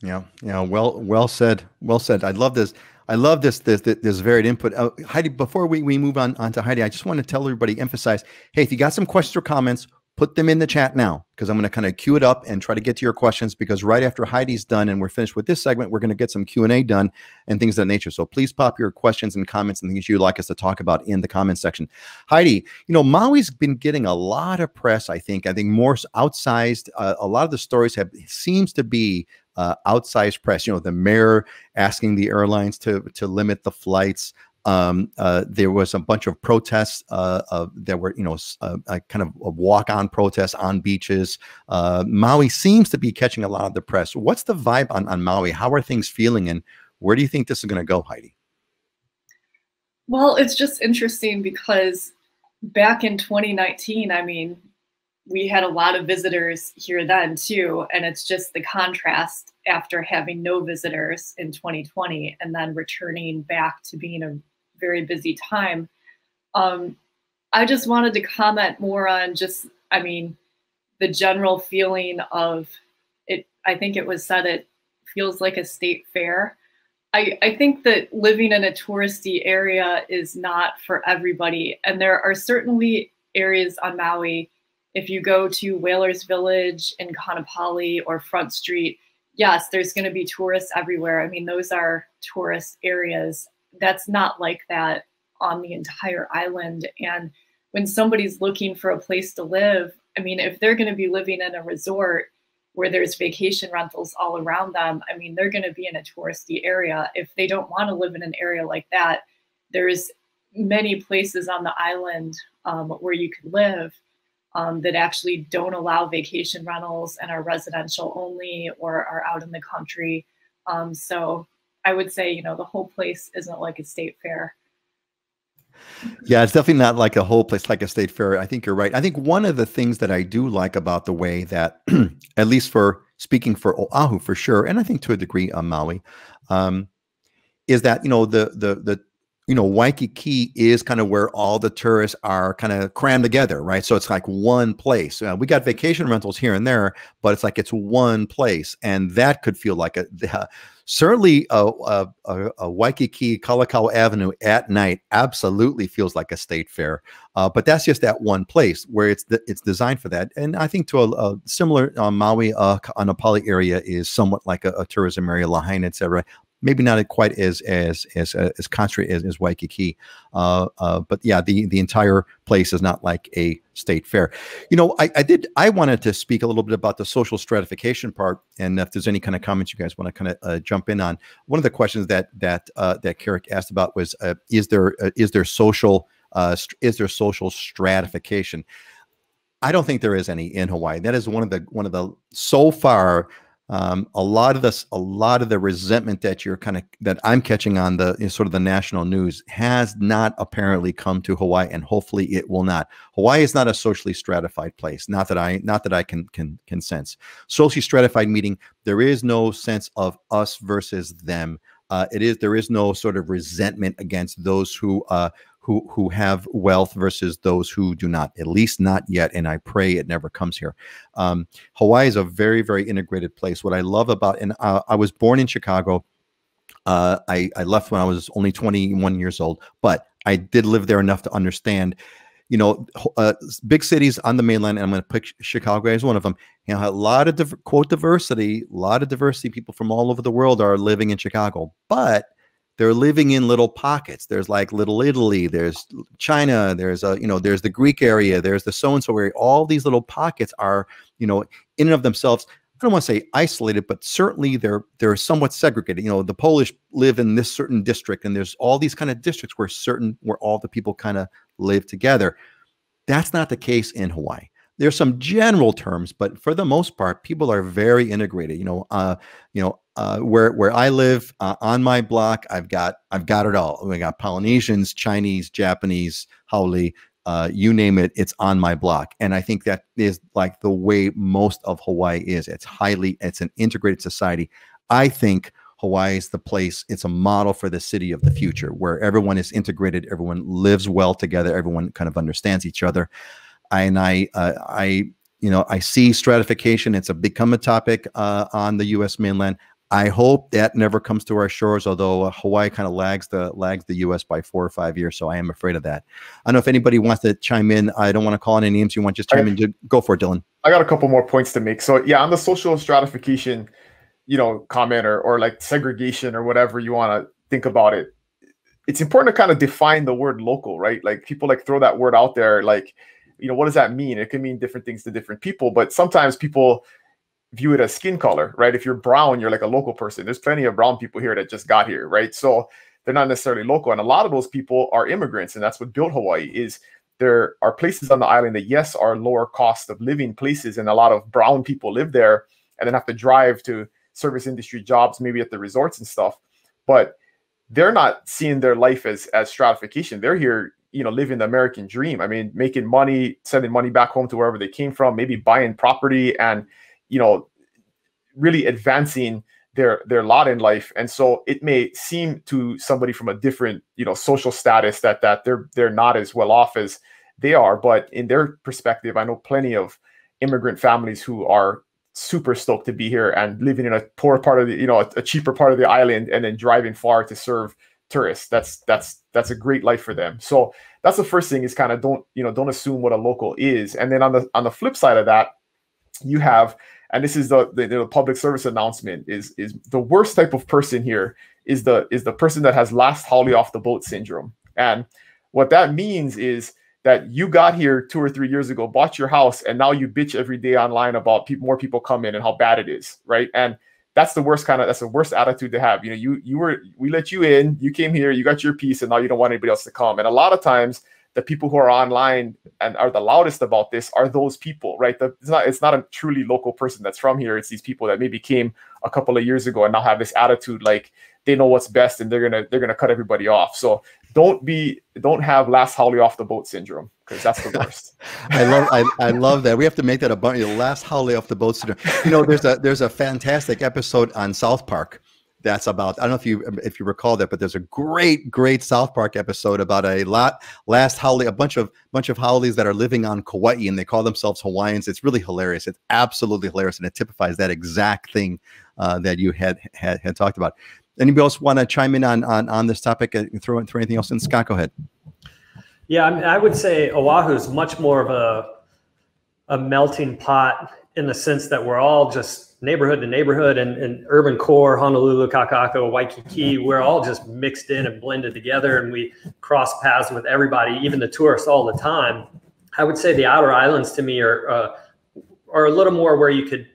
Yeah. Well said. Well said. I love this. This varied input. Heidi, before we move on to Heidi, I just want to tell everybody, emphasize, hey, if you got some questions or comments, put them in the chat now, because I'm going to kind of queue it up and try to get to your questions, because right after Heidi's done and we're finished with this segment, we're going to get some Q&A done and things of that nature. So please pop your questions and comments and things you'd like us to talk about in the comment section. Heidi, you know, Maui's been getting a lot of press, I think more outsized. A lot of the stories seems to be outsized press. You know, the mayor asking the airlines to limit the flights. There was a bunch of protests that were, you know, kind of a walk-on protests on beaches. Maui seems to be catching a lot of the press. What's the vibe on Maui? How are things feeling, and where do you think this is going to go, Heidi? Well, it's just interesting because back in 2019, I mean, we had a lot of visitors here then too, and it's just the contrast after having no visitors in 2020 and then returning back to being a very busy time. I just wanted to comment more on just, I mean, the general feeling of it. I think it was said it feels like a state fair. I think that living in a touristy area is not for everybody. And there are certainly areas on Maui, if you go to Whalers Village in Kaanapali or Front Street, yes, there's going to be tourists everywhere. I mean, those are tourist areas. That's not like that on the entire island. And when somebody's looking for a place to live, I mean, if they're going to be living in a resort where there's vacation rentals all around them, I mean, they're going to be in a touristy area. If they don't want to live in an area like that, there's many places on the island where you could live that actually don't allow vacation rentals and are residential only or are out in the country. So I would say, you know, the whole place isn't like a state fair. Yeah, it's definitely not like a whole place, like a state fair. I think you're right. I think one of the things that I do like about the way that, at least for speaking for Oahu for sure, and I think to a degree on Maui, is that, you know, you know, Waikiki is kind of where all the tourists are kind of crammed together, right? So it's like one place. We got vacation rentals here and there, but it's like it's one place, and that could feel like certainly a Waikiki Kakaako Avenue at night absolutely feels like a state fair. But that's just that one place where it's designed for that. And I think to a similar Maui Kaanapali area is somewhat like a tourism area, Lahaina, etc. maybe not quite as concentrated as Waikiki, but yeah, the entire place is not like a state fair. I wanted to speak a little bit about the social stratification part, and if there's any kind of comments you guys want to kind of jump in on. One of the questions that Carrick asked about was, is there social stratification? I don't think there is any in Hawaii. That is one of the so far. A lot of the resentment that I'm catching on the sort of the national news has not apparently come to Hawaii, and hopefully it will not. Hawaii is not a socially stratified place. Not that I can sense. Socially stratified meaning there is no sense of us versus them. There is no sort of resentment against those who have wealth versus those who do not, at least not yet. And I pray it never comes here. Hawaii is a very, very integrated place. What I love about, and I was born in Chicago. I left when I was only 21 years old, but I did live there enough to understand, big cities on the mainland, and I'm going to pick Chicago as one of them. A lot of quote diversity, a lot of diversity. People from all over the world are living in Chicago, but they're living in little pockets. There's like Little Italy, there's China, there's there's the Greek area, there's the so-and-so area. All these little pockets are, in and of themselves, I don't want to say isolated, but certainly they're somewhat segregated. The Polish live in this certain district, and there's all these kind of districts where all the people kind of live together. That's not the case in Hawaii. There's some general terms, but for the most part, people are very integrated. Where I live on my block, I've got it all. We got Polynesians, Chinese, Japanese, Haole, you name it, it's on my block. And I think that is like the way most of Hawaii is. It's an integrated society. I think Hawaii is the place. It's a model for the city of the future, where everyone is integrated, everyone lives well together, everyone kind of understands each other. I see stratification. It's become a topic on the U.S. mainland. I hope that never comes to our shores, although Hawaii kind of lags the U.S. by 4 or 5 years, so I am afraid of that. I don't know if anybody wants to chime in. I don't want to call any names. You want just chime in? Go for it, Dylan. I got a couple more points to make. So yeah, on the social stratification, comment or like segregation or whatever you want to think about it, it's important to kind of define the word local, right? Like people throw that word out there, like, what does that mean? It can mean different things to different people, but sometimes people view it as skin color, right? If you're brown, you're like a local person. There's plenty of brown people here that just got here, right? So they're not necessarily local. And a lot of those people are immigrants, and that's what built Hawaii. Is there are places on the island that, yes, are lower cost of living places, and a lot of brown people live there and then have to drive to service industry jobs, maybe at the resorts and stuff. But they're not seeing their life as stratification. They're here, living the American dream. I mean, making money, sending money back home to wherever they came from, maybe buying property and, really advancing their lot in life. And so it may seem to somebody from a different, social status that they're not as well off as they are. But in their perspective, I know plenty of immigrant families who are super stoked to be here and living in a poor part of the, a cheaper part of the island, and then driving far to serve tourists. That's a great life for them. So that's the first thing, is kind of don't assume what a local is. And then on the flip side of that, you have, and this is the public service announcement, is the worst type of person here is the person that has last haole off the boat syndrome. And what that means is that you got here 2 or 3 years ago, bought your house, and now you bitch every day online about more people come in and how bad it is, right? And that's the worst attitude to have. We let you in, you came here, you got your piece, and now you don't want anybody else to come. And a lot of times the people who are online and are the loudest about this are those people, right? It's not a truly local person that's from here. It's these people that maybe came a couple of years ago and now have this attitude like they know what's best and they're gonna cut everybody off. So don't have last haole off the boat syndrome, because that's the worst. I love that. We have to make that a bunch. Last haole off the boat syndrome. There's a fantastic episode on South Park that's about, I don't know if you recall that, but there's a great South Park episode about last haole, a bunch of haoles that are living on Kauai, and they call themselves Hawaiians. It's really hilarious. It's absolutely hilarious, and it typifies that exact thing that you had talked about. Anybody else want to chime in on this topic and throw anything else in? Scott, go ahead. Yeah, I would say Oahu is much more of a melting pot in the sense that we're all just neighborhood to neighborhood and urban core, Honolulu, Kakaako, Waikiki, we're all just mixed in and blended together, and we cross paths with everybody, even the tourists, all the time. I would say the outer islands to me are a little more where you could,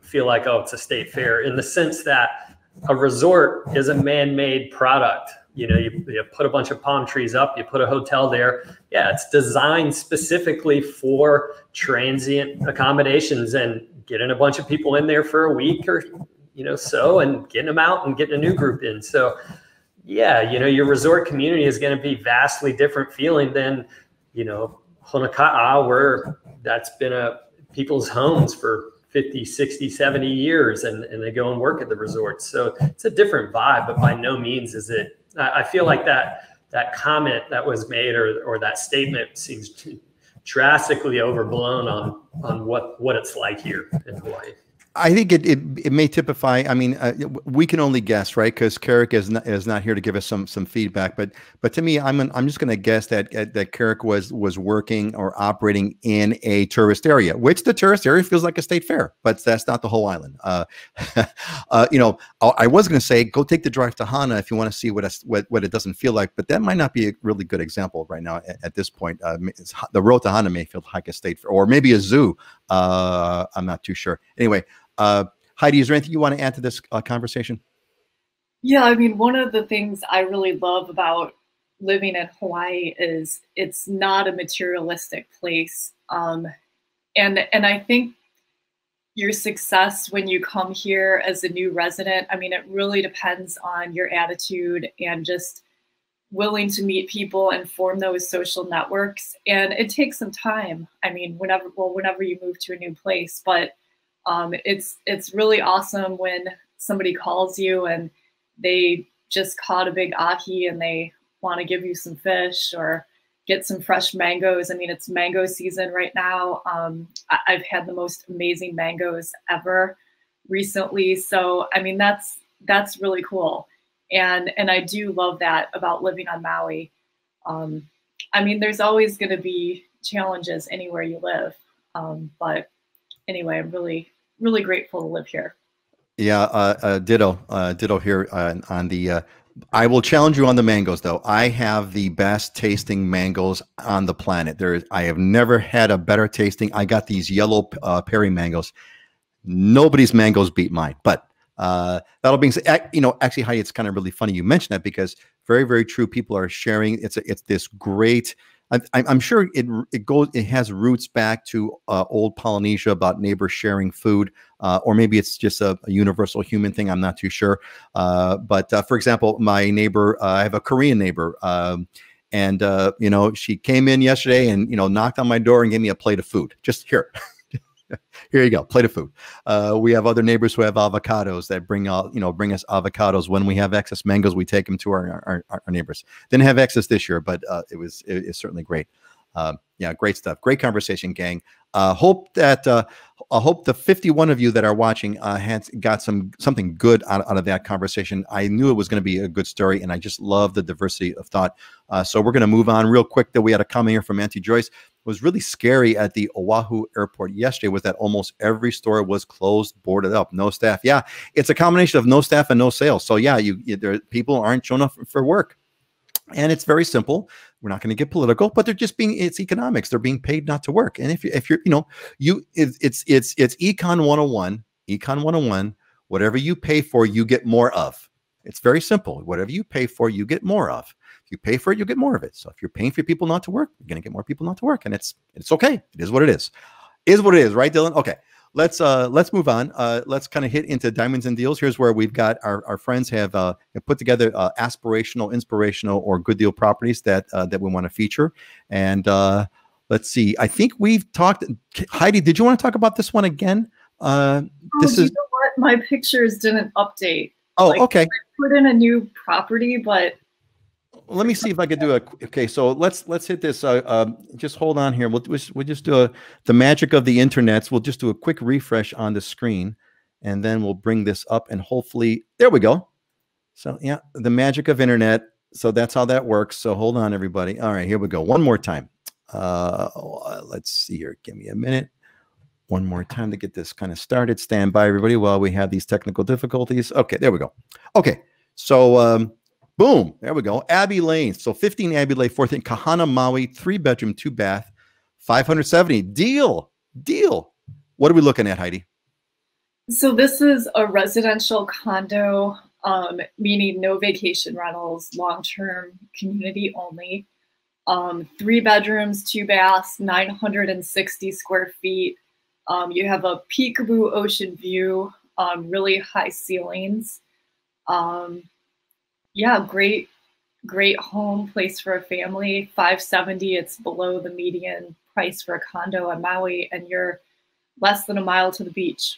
feel like, oh, it's a state fair, in the sense that a resort is a man-made product. You put a bunch of palm trees up, you put a hotel there. Yeah, it's designed specifically for transient accommodations and getting a bunch of people in there for a week or, so, and getting them out and getting a new group in. So yeah, your resort community is going to be vastly different feeling than, Honolulu, where that's been people's homes for 50, 60, 70 years, and they go and work at the resort. So it's a different vibe, but by no means is it. I feel like that comment that was made or that statement seems drastically overblown on what it's like here in Hawaii. I think it may typify. I mean, we can only guess, right? Because Carrick is not here to give us some feedback. But to me, I'm just going to guess that Carrick was working or operating in a tourist area, which the tourist area feels like a state fair, but that's not the whole island. I was going to say go take the drive to Hana if you want to see what it doesn't feel like, but that might not be a really good example right now at this point. The road to Hana may feel like a state fair, or maybe a zoo. I'm not too sure. Anyway. Heidi, is there anything you want to add to this conversation? Yeah, I mean, one of the things I really love about living in Hawaii is it's not a materialistic place. And I think your success when you come here as a new resident, I mean, it really depends on your attitude and just willing to meet people and form those social networks. And it takes some time. I mean, whenever you move to a new place, but it's really awesome when somebody calls you and they just caught a big ahi and they want to give you some fish or get some fresh mangoes. I mean, it's mango season right now. I've had the most amazing mangoes ever recently. So, I mean, that's really cool. And I do love that about living on Maui. I mean, there's always going to be challenges anywhere you live. But anyway, I'm really, really grateful to live here. Yeah, ditto here on the. I will challenge you on the mangoes, though. I have the best tasting mangoes on the planet. I have never had a better tasting. I got these yellow Perry mangoes. Nobody's mangoes beat mine. But that'll be, actually, Heidi, it's kind of really funny you mentioned that, because very, very true. People are sharing. It's this great. I'm sure it has roots back to old Polynesia about neighbors sharing food, or maybe it's just a universal human thing. I'm not too sure. But for example, my neighbor, I have a Korean neighbor, and she came in yesterday and knocked on my door and gave me a plate of food. Just here. Here you go, plate of food. We have other neighbors who have avocados that bring us avocados. When we have excess mangoes, we take them to our neighbors. Didn't have excess this year, but it's certainly great. Yeah, great stuff. Great conversation, gang. I hope the 51 of you that are watching got something good out of that conversation. I knew it was going to be a good story, and I just love the diversity of thought. So we're going to move on real quick. That we had a comment here from Auntie Joyce. It was really scary at the Oahu airport yesterday was that almost every store was closed, boarded up, no staff. Yeah, it's a combination of no staff and no sales. So yeah, people aren't showing up for work. And it's very simple. We're not going to get political, but it's economics. They're being paid not to work. And if you're, it's Econ 101, Econ 101, whatever you pay for, you get more of. It's very simple. Whatever you pay for, you get more of. If you pay for it, you get more of it. So if you're paying for people not to work, you're going to get more people not to work. And it's okay. It is what it is. Is what it is, right, Dylan? Okay. Let's move on. Let's kind of hit into diamonds and deals. Here's where we've got our friends have put together aspirational, inspirational, or good deal properties that we want to feature. And let's see. I think we've talked. Heidi, did you want to talk about this one again? You know what? My pictures didn't update. Oh, okay. I put in a new property, but. Let me see if I could do okay. So let's hit this. Just hold on here. We'll just do the magic of the internets. We'll just do a quick refresh on the screen, and then we'll bring this up, and hopefully there we go. So yeah, the magic of internet. So that's how that works. So hold on, everybody. All right, here we go. One more time. Let's see here. Give me a minute. one more time to get this kind of started. Stand by, everybody, while we have these technical difficulties. Okay, there we go. Okay, so boom, there we go. Abbey Lane. So 15 Abbey Lane, 14 Kahana, Maui, 3-bedroom, 2-bath, 570. Deal. What are we looking at, Heidi? So this is a residential condo, meaning no vacation rentals, long-term community only. 3 bedrooms, 2 baths, 960 square feet. You have a peekaboo ocean view, really high ceilings. Yeah, great home, place for a family. 570, it's below the median price for a condo on Maui, and you're less than a mile to the beach.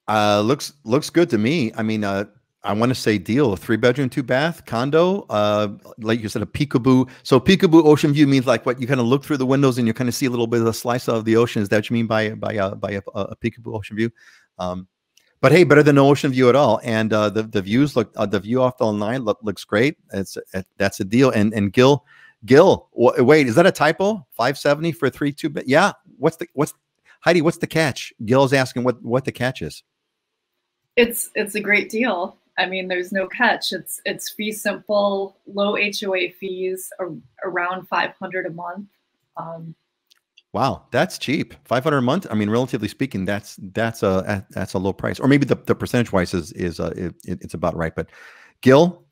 Looks good to me. I mean, I want to say deal, a 3-bedroom, 2-bath condo. Like you said, a peekaboo. So peekaboo ocean view means like what, you kind of look through the windows and you kind of see a little bit of a slice of the ocean. Is that what you mean by a peekaboo ocean view? But hey, better than no ocean view at all. And the views look, the view off the line looks great. That's a deal. And Gil, wait, is that a typo? 570 for a 3-2? Yeah. Heidi, what's the catch? Gil's asking what the catch is. It's a great deal. I mean, there's no catch. It's fee simple, low HOA fees, around $500 a month. Wow, that's cheap. $500 a month. I mean, relatively speaking, that's a low price. Or maybe the percentage wise is it's about right. But Gil,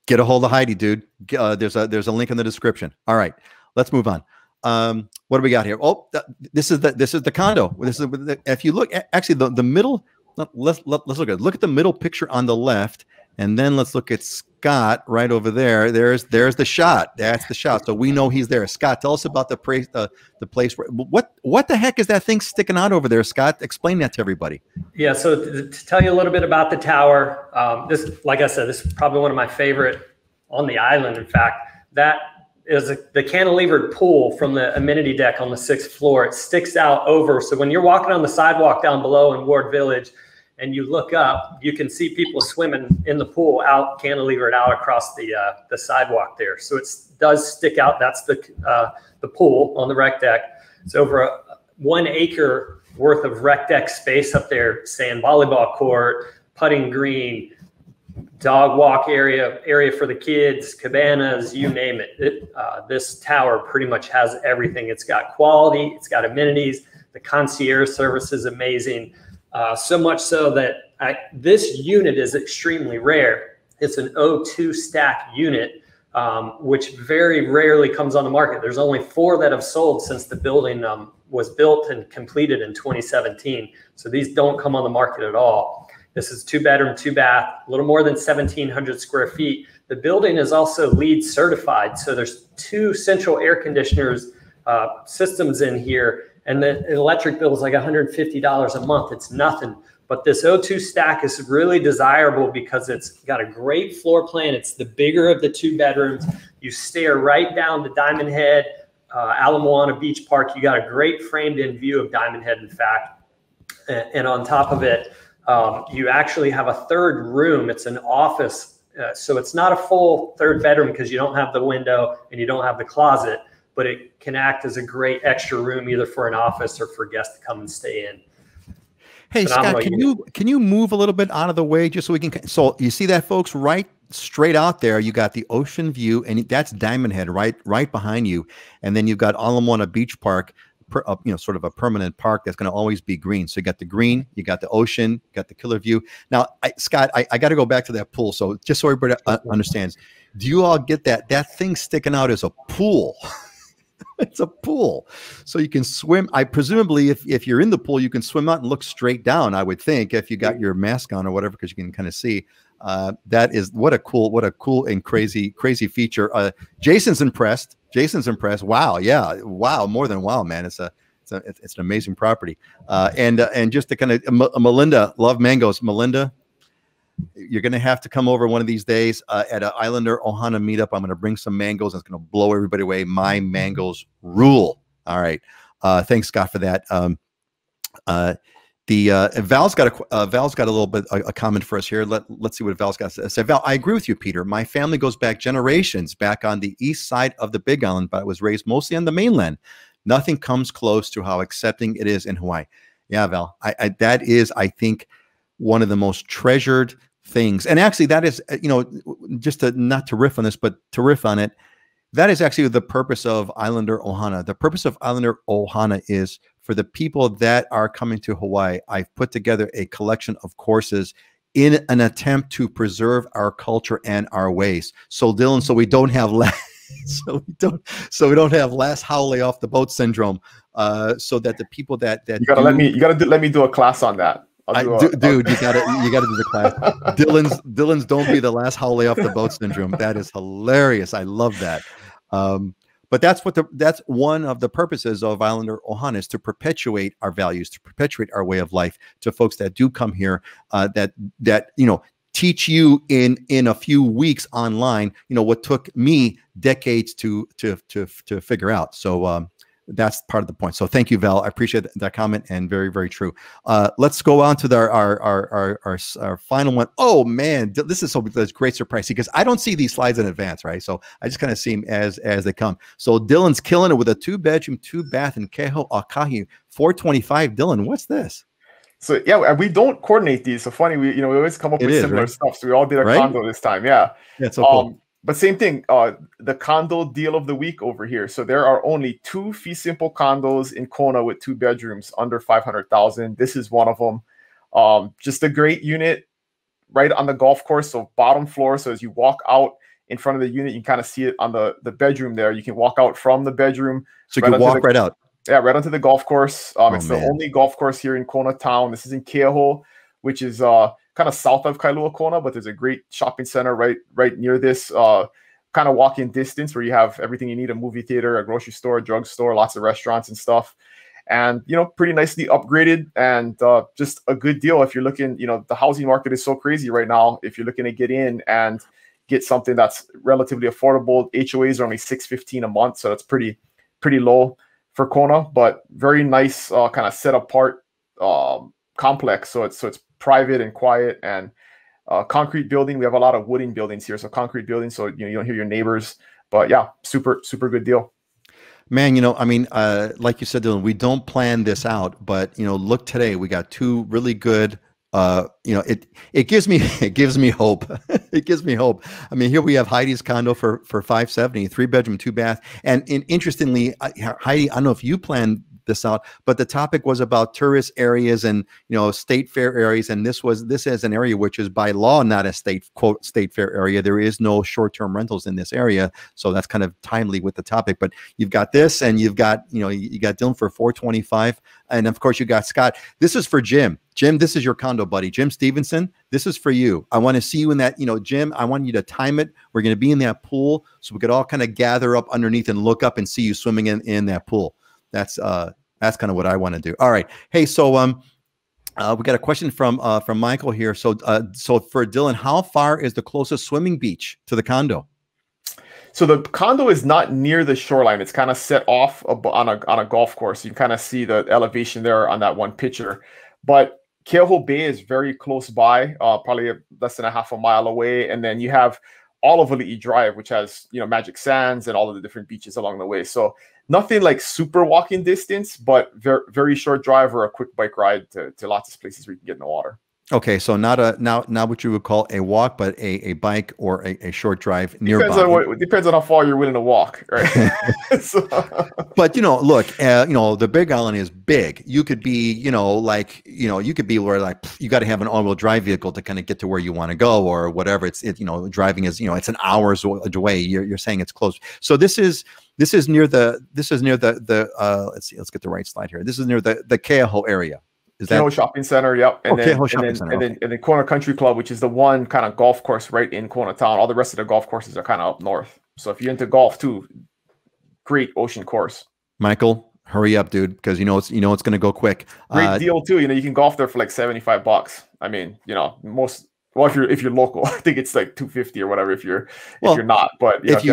get a hold of Heidi, dude. There's a link in the description. All right, let's move on. What do we got here? Oh, this is the condo. If you look, actually the middle. Let's look at the middle picture on the left, and then let's look at Scott right over there. There's the shot. That's the shot. So we know he's there. Scott, tell us about the place where what the heck is that thing sticking out over there, Scott? Explain that to everybody. Yeah. So to tell you a little bit about the tower, this, like I said, this is probably one of my favorite on the island. In fact, that is the cantilevered pool from the amenity deck on the 6th floor. It sticks out over. So when you're walking on the sidewalk down below in Ward Village and you look up, you can see people swimming in the pool out cantilevered out across the sidewalk there. So it does stick out. That's the pool on the rec deck. It's over 1 acre worth of rec deck space up there, sand volleyball court, putting green, dog walk area for the kids, cabanas, you name it. This tower pretty much has everything. It's got quality, it's got amenities. The concierge service is amazing. So much so that this unit is extremely rare. It's an O2 stack unit, which very rarely comes on the market. There's only 4 that have sold since the building was built and completed in 2017. So these don't come on the market at all. This is 2-bedroom, 2-bath, a little more than 1,700 square feet. The building is also LEED certified. So there's 2 central air conditioners systems in here, and the electric bill is like $150 a month. It's nothing. But this O2 stack is really desirable because it's got a great floor plan. It's the bigger of the 2 bedrooms. You stare right down to Diamond Head, Ala Moana Beach Park. You got a great framed-in view of Diamond Head, in fact. And on top of it, you actually have a 3rd room. It's an office. So it's not a full 3rd bedroom because you don't have the window and you don't have the closet, but it can act as a great extra room either for an office or for guests to come and stay in. Hey, Scott, can you move a little bit out of the way just so we can? So you see that, folks, right straight out there, you got the ocean view, and that's Diamond Head right behind you. And then you've got Ala Moana Beach Park, sort of a permanent park that's going to always be green. So you got the green, you got the ocean, you got the killer view. Now, Scott, I got to go back to that pool. So just so everybody understands, do you all get that thing sticking out as a pool? It's a pool, so you can swim. Presumably, if you're in the pool, you can swim out and look straight down. I would think if you got your mask on or whatever, because you can kind of see. That is what a cool and crazy feature. Jason's impressed. Wow, yeah, wow, more than wow, man. It's an amazing property. And just to kind of Melinda, love mangoes. Melinda, you're going to have to come over one of these days at an Islander Ohana meetup. I'm going to bring some mangoes. And it's going to blow everybody away. My mangoes rule. All right. Thanks, Scott, for that. Val's got a little bit a comment for us here. Let's see what Val's got to say. Val, I agree with you, Peter. My family goes back generations back on the east side of the Big Island, but I was raised mostly on the mainland. Nothing comes close to how accepting it is in Hawaii. Yeah, Val, that is, I think, one of the most treasured things. And actually that is, just to not to riff on this, but to riff on it, that is actually the purpose of Islander Ohana. The purpose of Islander Ohana is for the people that are coming to Hawaii. I've put together a collection of courses in an attempt to preserve our culture and our ways. So Dylan, so we don't have so we don't have last haole off the boat syndrome. So that the people that you gotta let me do a class on that. Dude, you gotta do the class. Dylan's don't be the last haole off the boat syndrome. That is hilarious. I love that. But that's one of the purposes of Islander Ohana, is to perpetuate our values, to perpetuate our way of life to folks that do come here, that teach you in a few weeks online, what took me decades to figure out. So that's part of the point. So thank you, Val. I appreciate that comment, and very, very true. Let's go on to our final one. Oh man, this is a great surprise because I don't see these slides in advance, right? So I just kind of see them as they come. So Dylan's killing it with a 2-bedroom, 2-bath in Keauhou, Akahi, $425. Dylan, what's this? So yeah, we don't coordinate these. So funny, we always come up with similar stuff. So we all did a condo this time. Yeah. That's so cool. But same thing, the condo deal of the week over here. So there are only 2 fee simple condos in Kona with 2 bedrooms under 500,000. This is one of them. Just a great unit right on the golf course. So bottom floor. So as you walk out in front of the unit, you can kind of see it on the bedroom there. You can walk out from the bedroom. So you can walk right out. Yeah, right onto the golf course. It's the only golf course here in Kona town. This is in Keauhou, which is kind of south of Kailua Kona, but there's a great shopping center right near this, kind of walk-in distance where you have everything you need: a movie theater, a grocery store, a drugstore, lots of restaurants and stuff. And, pretty nicely upgraded, and just a good deal if you're looking, the housing market is so crazy right now. If you're looking to get in and get something that's relatively affordable, HOAs are only $615 a month. So that's pretty low for Kona, but very nice, kind of set apart complex. So it's private and quiet, and concrete building. We have a lot of wooden buildings here, so concrete buildings, so you don't hear your neighbors. But yeah, super good deal. Man, like you said, Dylan, we don't plan this out, but look today, we got 2 really good. It gives me hope. It gives me hope. I mean, here we have Heidi's condo for $570, 3-bedroom, 2-bath, and interestingly, Heidi, I don't know if you planned this out, but the topic was about tourist areas and state fair areas, and this is an area which is by law not a state fair area. There is no short-term rentals in this area, so that's kind of timely with the topic. But you've got this, and you've got you got Dylan for $425, and of course you got Scott. This is for Jim. Jim, this is your condo buddy, Jim Stevenson. This is for you. I want to see you in that, Jim, I want you to time it. We're going to be in that pool, so we could all kind of gather up underneath and look up and see you swimming in that pool. That's kind of what I want to do. All right. Hey, so we got a question from Michael here. So for Dylan, how far is the closest swimming beach to the condo? So the condo is not near the shoreline. It's kind of set off on a golf course. You can kind of see the elevation there on that one picture. But Keauhou Bay is very close by, probably less than a half a mile away. And then you have all of Ali'i Drive, which has, Magic Sands and all of the different beaches along the way. So nothing like super walking distance, but very, very short drive or a quick bike ride to lots of places where you can get in the water. Okay, so not what you would call a walk, but a bike or a short drive nearby. Depends on how far you're willing to walk, right? But look, the Big Island is big. You could be, you could be where you got to have an all-wheel drive vehicle to kind of get to where you want to go or whatever. Driving is, it's an hour's away. You're saying it's close. So this is near the let's see, let's get the right slide here. This is near the Keauhou area. Is that Keauhou Shopping Center? Yep. And then the Kona Country Club, which is the one kind of golf course right in Kona town. All the rest of the golf courses are kind of up north. So if you're into golf too, great ocean course. Michael, hurry up, dude, because it's going to go quick. Great deal too. You can golf there for like $75. I mean, most. Well, if you're local, I think it's like $250 or whatever. If you're not, but if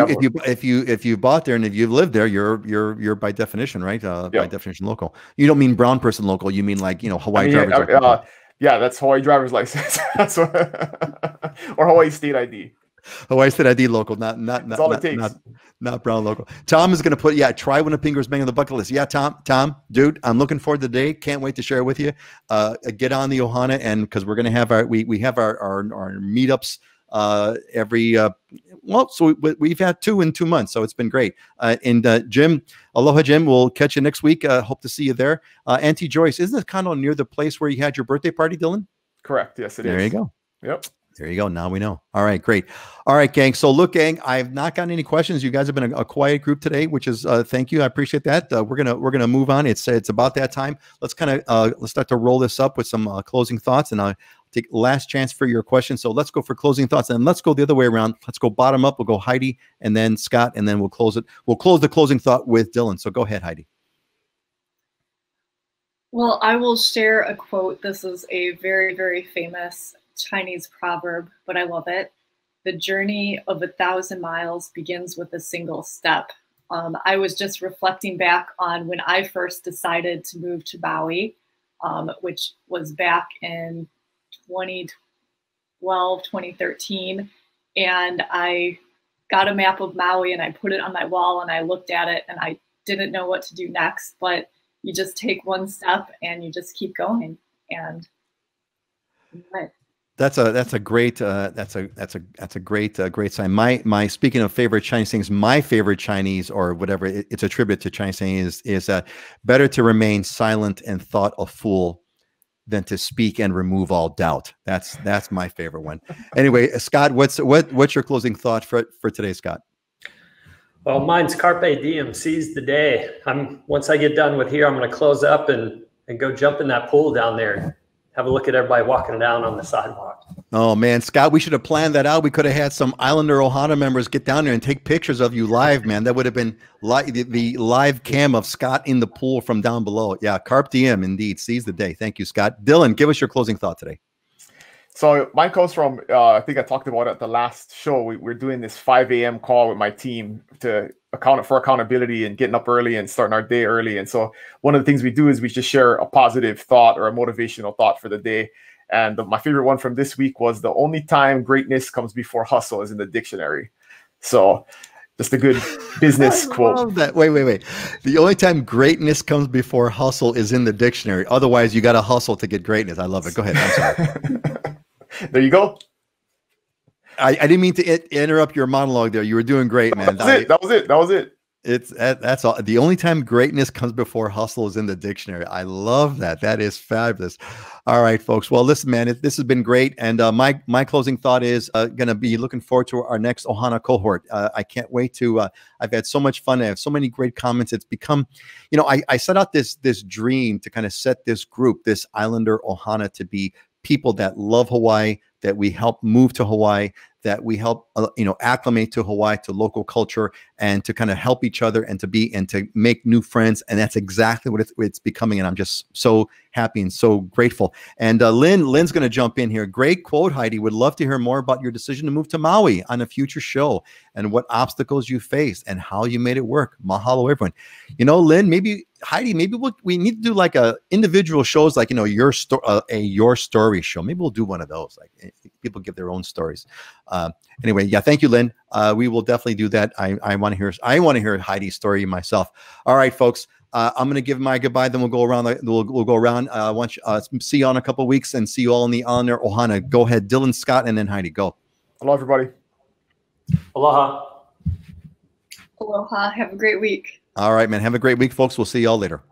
you bought there and if you live there, you're by definition, right? By definition local. You don't mean brown person local. You mean like Hawaii driver's yeah, that's Hawaii driver's license. Or Hawaii state ID. Hawaii said ID local, not brown local. Tom is going to put, try when a pinger's bang on the bucket list. Yeah, Tom, dude, I'm looking forward to the day. Can't wait to share with you. Get on the Ohana, and because we're going to have we have our meetups every so we've had 2 in 2 months, so it's been great. And Jim, aloha Jim, we'll catch you next week. Hope to see you there. Auntie Joyce, isn't this kind of near the place where you had your birthday party, Dylan? Correct. Yes, it is. There you go. Yep. There you go. Now we know. All right, great. All right, gang. So look, gang, I've not gotten any questions. You guys have been a quiet group today, which is thank you. I appreciate that. We're gonna move on. It's about that time. Let's kind of let's start to roll this up with some closing thoughts, and I'll take last chance for your question. So let's go for closing thoughts, and let's go the other way around. Let's go bottom up. We'll go Heidi, and then Scott, and then we'll close it. We'll close the closing thought with Dylan. So go ahead, Heidi. Well, I will share a quote. This is a very, very famous Chinese proverb, but I love it. The journey of 1,000 miles begins with a single step. I was just reflecting back on when I first decided to move to Maui, which was back in 2012, 2013. And I got a map of Maui and I put it on my wall and I looked at it and I didn't know what to do next, but you just take one step and you just keep going. And that's a great great sign. My speaking of favorite Chinese things, my favorite Chinese or whatever it's a tribute to Chinese saying is better to remain silent and thought a fool than to speak and remove all doubt. That's my favorite one. Anyway, Scott, what's your closing thought for today, Scott? Well, mine's carpe diem, seize the day. Once I get done with here, I'm going to close up and go jump in that pool down there. Have a look at everybody walking down on the sidewalk. Oh man, Scott, we should have planned that out. We could have had some Islander Ohana members get down there and take pictures of you live, man. That would have been the live cam of Scott in the pool from down below. Yeah, carpe diem, indeed. Seize the day. Thank you, Scott. Dylan, give us your closing thought today. So mine comes from, I think I talked about it at the last show. We're doing this 5 a.m. call with my team to account for accountability and getting up early and starting our day early. And so one of the things we do is we just share a positive thought or a motivational thought for the day. And my favorite one from this week was the only time greatness comes before hustle is in the dictionary. So just a good business quote. Love that. Wait. The only time greatness comes before hustle is in the dictionary. Otherwise, you got to hustle to get greatness. I love it. Go ahead. I'm sorry. There you go. I didn't mean to interrupt your monologue there. You were doing great, man. That was it. That's all. The only time greatness comes before hustle is in the dictionary. I love that. That is fabulous. All right, folks. Well, listen, man, this has been great. And my closing thought is going to be looking forward to our next Ohana cohort. I can't wait to. I've had so much fun. I have so many great comments. It's become, I set out this dream to kind of set this group, this Islander Ohana, to be people that love Hawaii, that we help move to Hawaii, that we help, acclimate to Hawaii, to local culture, and to kind of help each other and to make new friends. And that's exactly what it's becoming. And I'm just so happy and so grateful. And Lynn's going to jump in here. Great quote, Heidi. Would love to hear more about your decision to move to Maui on a future show and what obstacles you faced and how you made it work. Mahalo, everyone. Lynn, maybe Heidi, maybe we need to do like individual shows, like, your story show. Maybe we'll do one of those. Like people give their own stories. Anyway, yeah, thank you, Lynn. We will definitely do that. I want to hear Heidi's story myself. All right, folks. I'm going to give my goodbye. Then we'll go around. We'll go around. I want you see you in a couple of weeks and see you all in the Islander Ohana. Go ahead, Dylan, Scott, and then Heidi. Go. Hello, everybody. Aloha. Aloha. Have a great week. All right, man. Have a great week, folks. We'll see you all later.